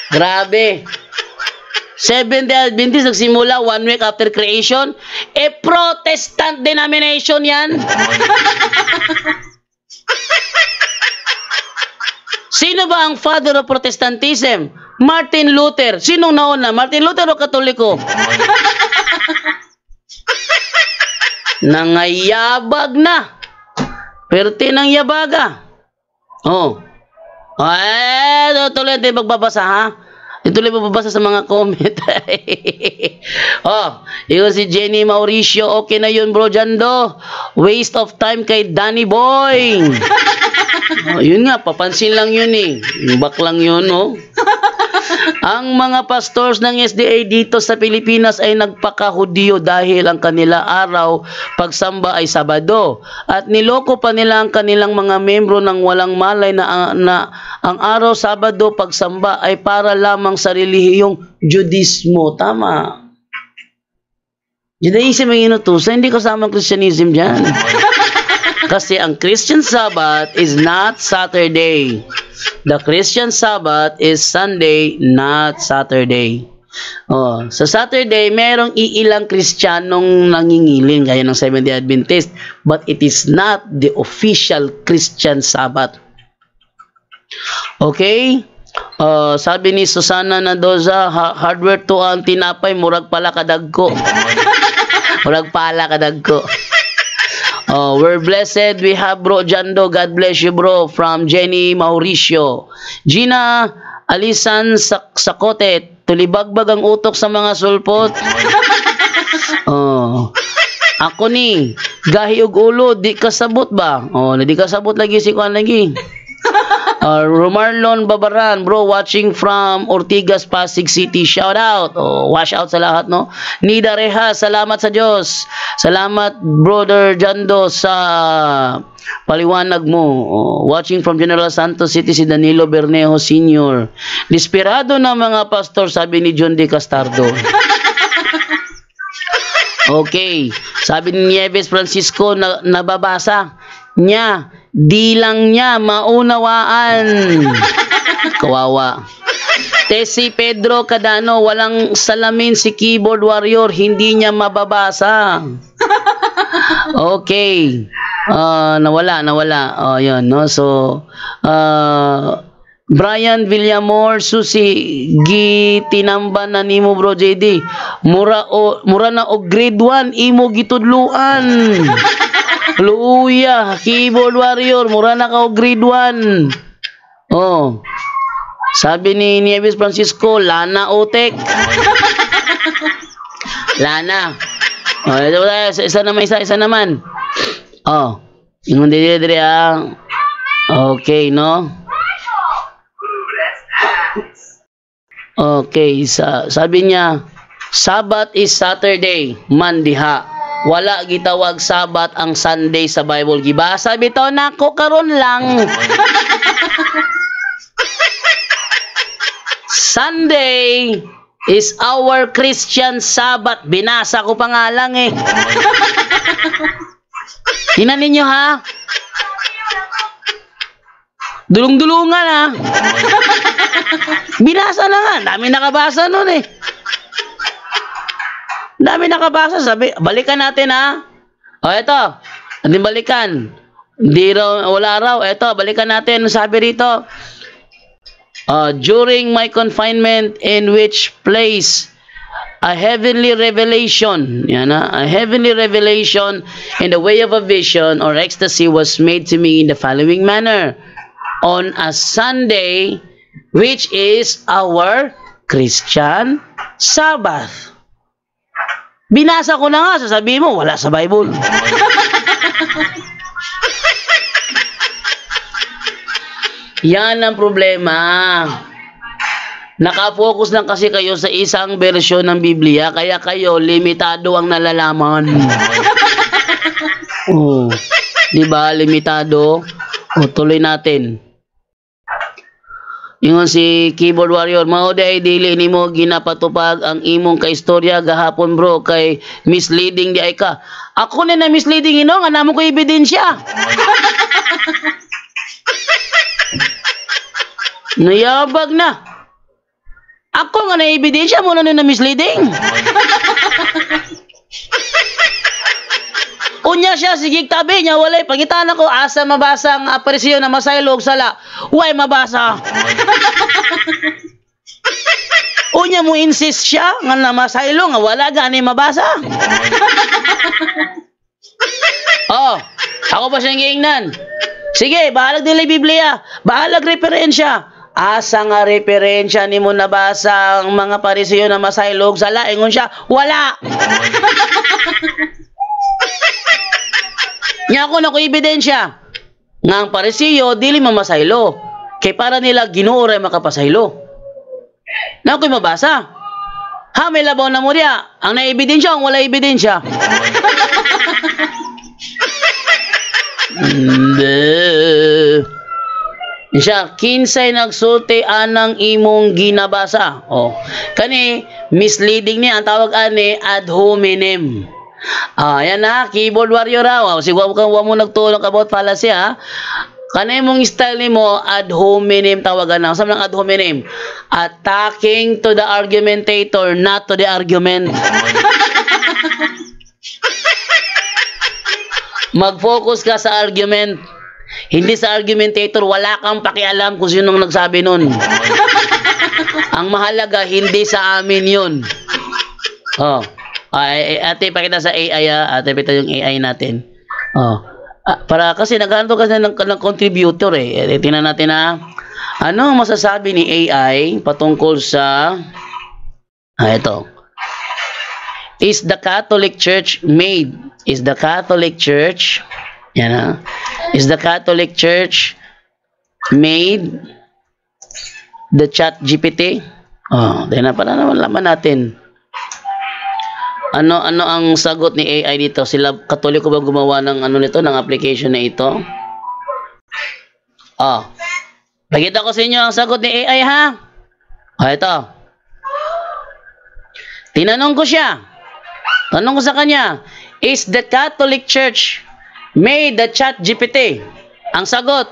Grabe. Seventh-day Adventist nagsimula 1 week after creation. Protestant denomination yan. Sino ba ang father of Protestantism? Martin Luther. Sinong nauna? Martin Luther o Katoliko? Nangayabag na. Pero tinang yabaga. Tuloy natin magbabasa ha. Ituloy mababasa sa mga comment. Yun si Jenny Mauricio. Okay na yun, bro Jando. Waste of time kay Danny Boy. Yun nga, papansin lang yun eh. Bak lang yun, Ang mga pastors ng SDA dito sa Pilipinas ay nagpaka-Hudiyo dahil ang kanila araw pagsamba ay Sabado. At niloko pa nila ang kanilang mga membro ng walang malay na ang araw Sabado pagsamba ay para lamang sa relihiyong Judismo. Tama. Judaism ang inutusan, hindi kasama ang Christianism dyan. Kasi ang Christian Sabbath is not Saturday. The Christian Sabbath is Sunday, not Saturday. Sa Saturday, merong iilang Kristiyanong nangingiling gaya ng Seventh-day Adventist, but it is not the official Christian Sabbath. Okay? Sabi ni Susana Nadoza, hardware to ang tinapay, murag pala kadagko. Murag pala kadagko. We're blessed. We have Bro Jando. God bless you, bro. From Jenny Mauricio. Gina Alisan Sakote. Tulibagbag ang utok sa mga sulpot. Ako ni, gahi og ulo, di kasabot ba? Di kasabot lagi si Kuan lagi. Romarlon Babaran, bro, watching from Ortigas, Pasig City. Shout out. Wash out sa lahat, no? Nida Reha, salamat sa Diyos. Salamat, brother Jando, sa paliwanag mo. Watching from General Santos City, si Danilo Bernejo Sr. Desperado na mga pastor, sabi ni John D. Castardo. Okay. Sabi ni Nieves Francisco, nababasa niya. Di lang niya maunawaan. Kawawa. Tessie Pedro Cadano, walang salamin si keyboard warrior, hindi niya mababasa. Okay. Nawala. Yun, no? So, Brian Villamor, Susi, gitinamba na nimo bro JD. Mura na og grade 1, imo gitudluan. Luya, keyboard warrior, mura na ka og grade 1. Sabi ni Nieves Francisco, Lana Otek. Lana. Isa naman. Ingon dire okay, no? Okay, sabi niya, Sabbath is Saturday, mandiha. Wala gitawag Sabbath ang Sunday sa Bible. Gibasa bitaw nako karon lang. Sunday is our Christian Sabbath. Binasa ko pa nga lang eh. Tingnan ninyo ha. Dulung-dulungan ha. Binasa na nga. Dami nakabasa nun eh. Dami nakabasa. Sabi, balikan natin ha. Eto. Hindi balikan. Wala raw. Eto, balikan natin. Sabi rito, during my confinement in which place a heavenly revelation, a heavenly revelation in the way of a vision or ecstasy was made to me in the following manner. On a Sunday, which is our Christian Sabbath. Binasa ko na nga, sasabihin mo, wala sa Bible. Yan ang problema. Nakafocus lang kasi kayo sa isang bersyon ng Biblia, kaya kayo, limitado ang nalalaman. Diba, limitado? Tuloy natin. Yung si keyboard warrior, mauday dili nimo ginapatupag ang imong kaistorya gahapon bro kay misleading di ay ka. Ako na misleading ino nga namo ko ebidensya. Nayabag na. Ako nga na ebidensya mo na misleading. Unya siya, sige tabi niya, walay pangitan ako, asa mabasa ang aparisyon na masaylo og sala. Way mabasa. Unya mo insist siya, nga na masaylo, nga wala gani mabasa. Ako pa siyang giingnan. Sige, bahalag dili Biblia, bahalag referensya. Asa nga referensya ni mo nabasa ang mga parisyon na masaylo og sala, ingon siya, wala. Nya ako na ko ebidensya nga ang parisiyo dili mamasaylo kay para nila Ginoo ray makapasaylo. Na ko'y mabasa. Ha, may labaw na mo diya. Ang naebidensya ang wala ebidensya. Siya, kinsay nagsulti anang imong ginabasa. Kani misleading niya ang tawag ani ad hominem. Yan na, keyboard warrior raw. Siguro wa mo nagtulong about fallacy ha. Kanay mong style nimo ad hominem tawagan na. Sa ad hominem, attacking to the argumentator, not to the argument. Mag-focus ka sa argument. Hindi sa argumentator, wala kang pakialam kung sino nagsabi nun. Ang mahalaga, hindi sa amin yun. Oh. Ate, pakita sa AI Ate, pakita yung AI natin. Oh. Para kasi naghanto kasi ng contributor eh. Tingnan natin ano ang masasabi ni AI patungkol sa ito. Is the Catholic Church made? Is the Catholic Church Is the Catholic Church made the ChatGPT? Oh, dahil na para naman laman natin. Ano ang sagot ni AI dito? Sila Katoliko ba gumawa ng nito, ng application na ito? Oh. Pakita ko sa inyo ang sagot ni AI ito. Tinanong ko siya. Tanong ko sa kanya, is the Catholic Church made the ChatGPT? Ang sagot,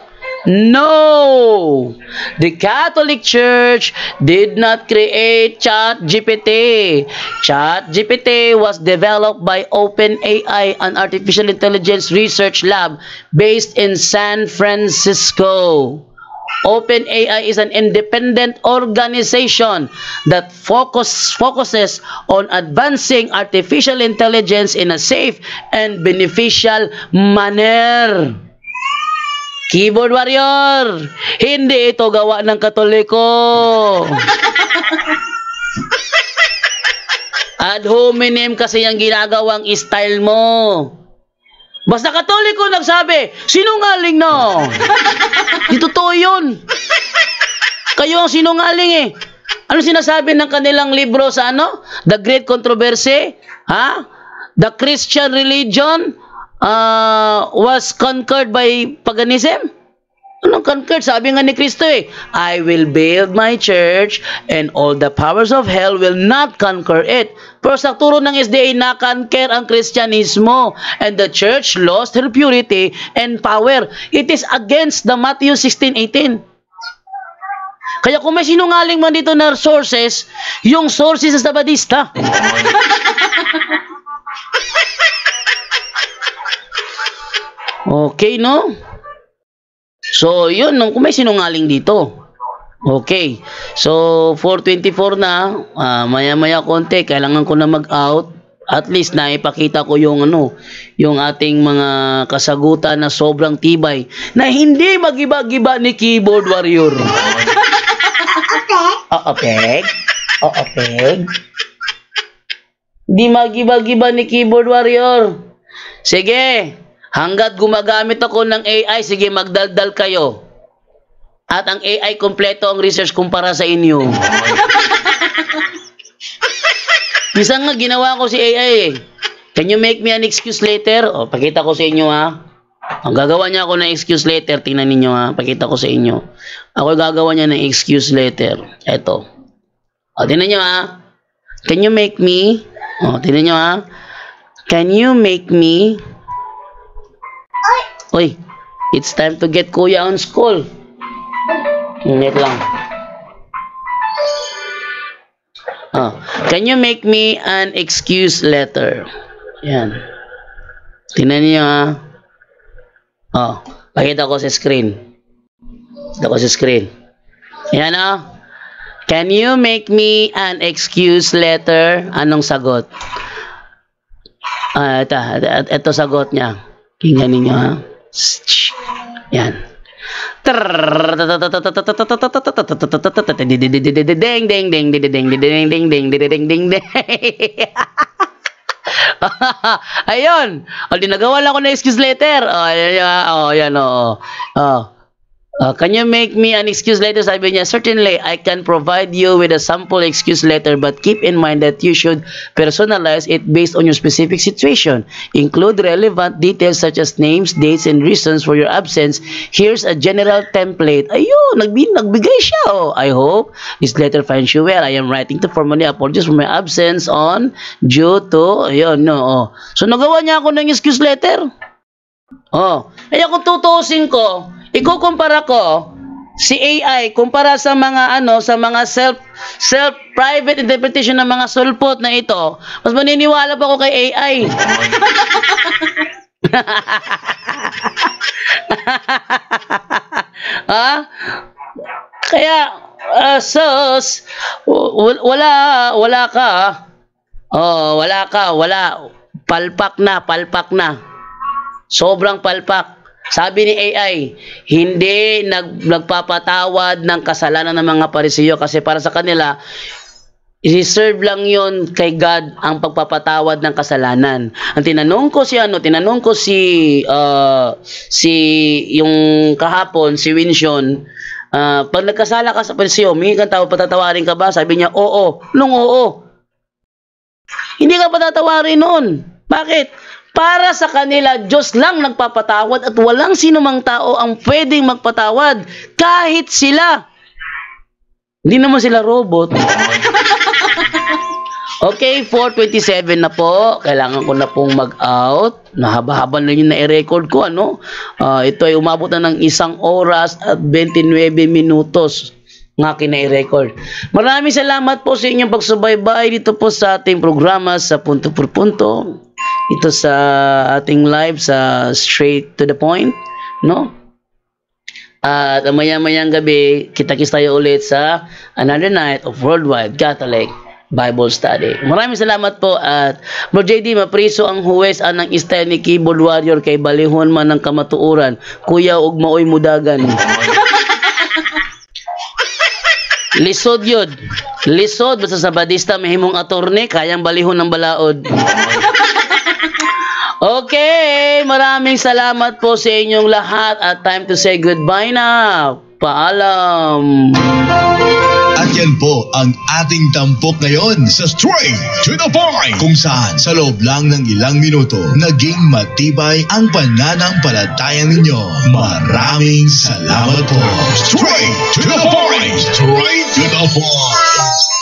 no! The Catholic Church did not create ChatGPT. ChatGPT was developed by OpenAI, an artificial intelligence research lab based in San Francisco. OpenAI is an independent organization that focuses on advancing artificial intelligence in a safe and beneficial manner. Keyboard warrior, hindi ito gawa ng Katoliko. Ad hominem kasi yung ginagawang style mo. Basta Katoliko nagsabi, sinungaling no. Di totoo yun. Kayo ang sinungaling eh. Ano sinasabi ng kanilang libro sa The Great Controversy? The Christian religion was conquered by paganism? Anong conquered? Sabi nga ni Kristo I will build my church and all the powers of hell will not conquer it. Pero sa turo ng SDA, na-conquer ang Kristyanismo and the church lost her purity and power. It is against the Matthew 16:18. Kaya kung may sinungaling man dito na sources, yung sources sa Sabadista. Okay, no? So, yun, kung may sinungaling dito. Okay. So, 4:24 na, maya-maya konti, kailangan ko na mag-out. At least, naipakita ko yung yung ating mga kasagutan na sobrang tibay, na hindi mag-iba-giba ni Keyboard Warrior. Okay. Hindi mag-iba-giba ni Keyboard Warrior. Sige. Hanggat gumagamit ako ng AI, sige magdaldal kayo. At ang AI kompleto ang research kumpara sa inyo. Minsan nga ginawa ko si AI Can you make me an excuse letter? O, pakita ko sa inyo Ang gagawa niya ako ng excuse letter, tingnan ninyo pakita ko sa inyo. Ako gagawa niya ng excuse letter. Eto. O, tingnan niyo Can you make me? O, tingnan niyo Can you make me? Uy, it's time to get Kuya on school. Wait lang. Can you make me an excuse letter? Yan. Tingnan niyo pakita ko sa screen. Pakita ko sa screen. Yan Can you make me an excuse letter? Anong sagot? Ito sagot niya. Tingnan niyo Yan. Ding ding ding ding ding ding ding ding ding ding ding ding. Ayun. Dinagawa lang ako ng excuse letter. Yan can you make me an excuse letter? Sabi niya, certainly, I can provide you with a sample excuse letter, but keep in mind that you should personalize it based on your specific situation. Include relevant details such as names, dates, and reasons for your absence. Here's a general template. Ayun, nagbigay siya. I hope this letter finds you well. I am writing to formally apologize for my absence on due to, So, nagawa niya ako ng excuse letter. Kung tutusin ko, ikukumpara ko si AI kumpara sa mga sa mga self private interpretation ng mga sulpot na ito, mas maniniwala pa ako kay AI. Ha? Kaya wala ka. Oh, wala. Palpak na. Sobrang palpak. Sabi ni AI, hindi nagpapatawad ng kasalanan ng mga Parisiyo kasi para sa kanila, reserve lang yon kay God ang pagpapatawad ng kasalanan. Ang tinanong ko si yung kahapon, si Winshon, pag nagkasala ka sa Parisiyo, may patatawarin ka ba? Sabi niya, oo. Oo. Hindi ka patatawarin noon. Bakit? Para sa kanila, Diyos lang nagpapatawad at walang sinumang tao ang pwedeng magpatawad kahit sila. Hindi naman sila robot. Okay, 4:27 na po. Kailangan ko na pong mag-out. Nahaba-haba na yun na i-record ko. Ito ay umabot na ng 1 oras at 29 minutos ng aking na-record. Maraming salamat po sa inyong pagsubaybay dito po sa ating programa sa Punto por Punto. Ito sa ating live sa Straight to the Point, no? At maya-mayang gabi, kita-kits tayo ulit sa another night of Worldwide Catholic Bible Study. Maraming salamat po at Bro JD, mapriso ang huwes anang istay ni Keyboard Warrior kay balihon man ng kamatuuran. Kuya, ug maoy mudagan. Lisod yun. Lisod, basta sa badista may himong attorney, kayang balihon ng balaod. Okay, maraming salamat po sa inyong lahat at time to say goodbye na. Paalam. At yan po ang ating tampok ngayon sa Straight to the Point, kung saan sa loob lang ng ilang minuto naging matibay ang pananampalataya ninyo. Maraming salamat po. Straight to the Point. Straight to the Point.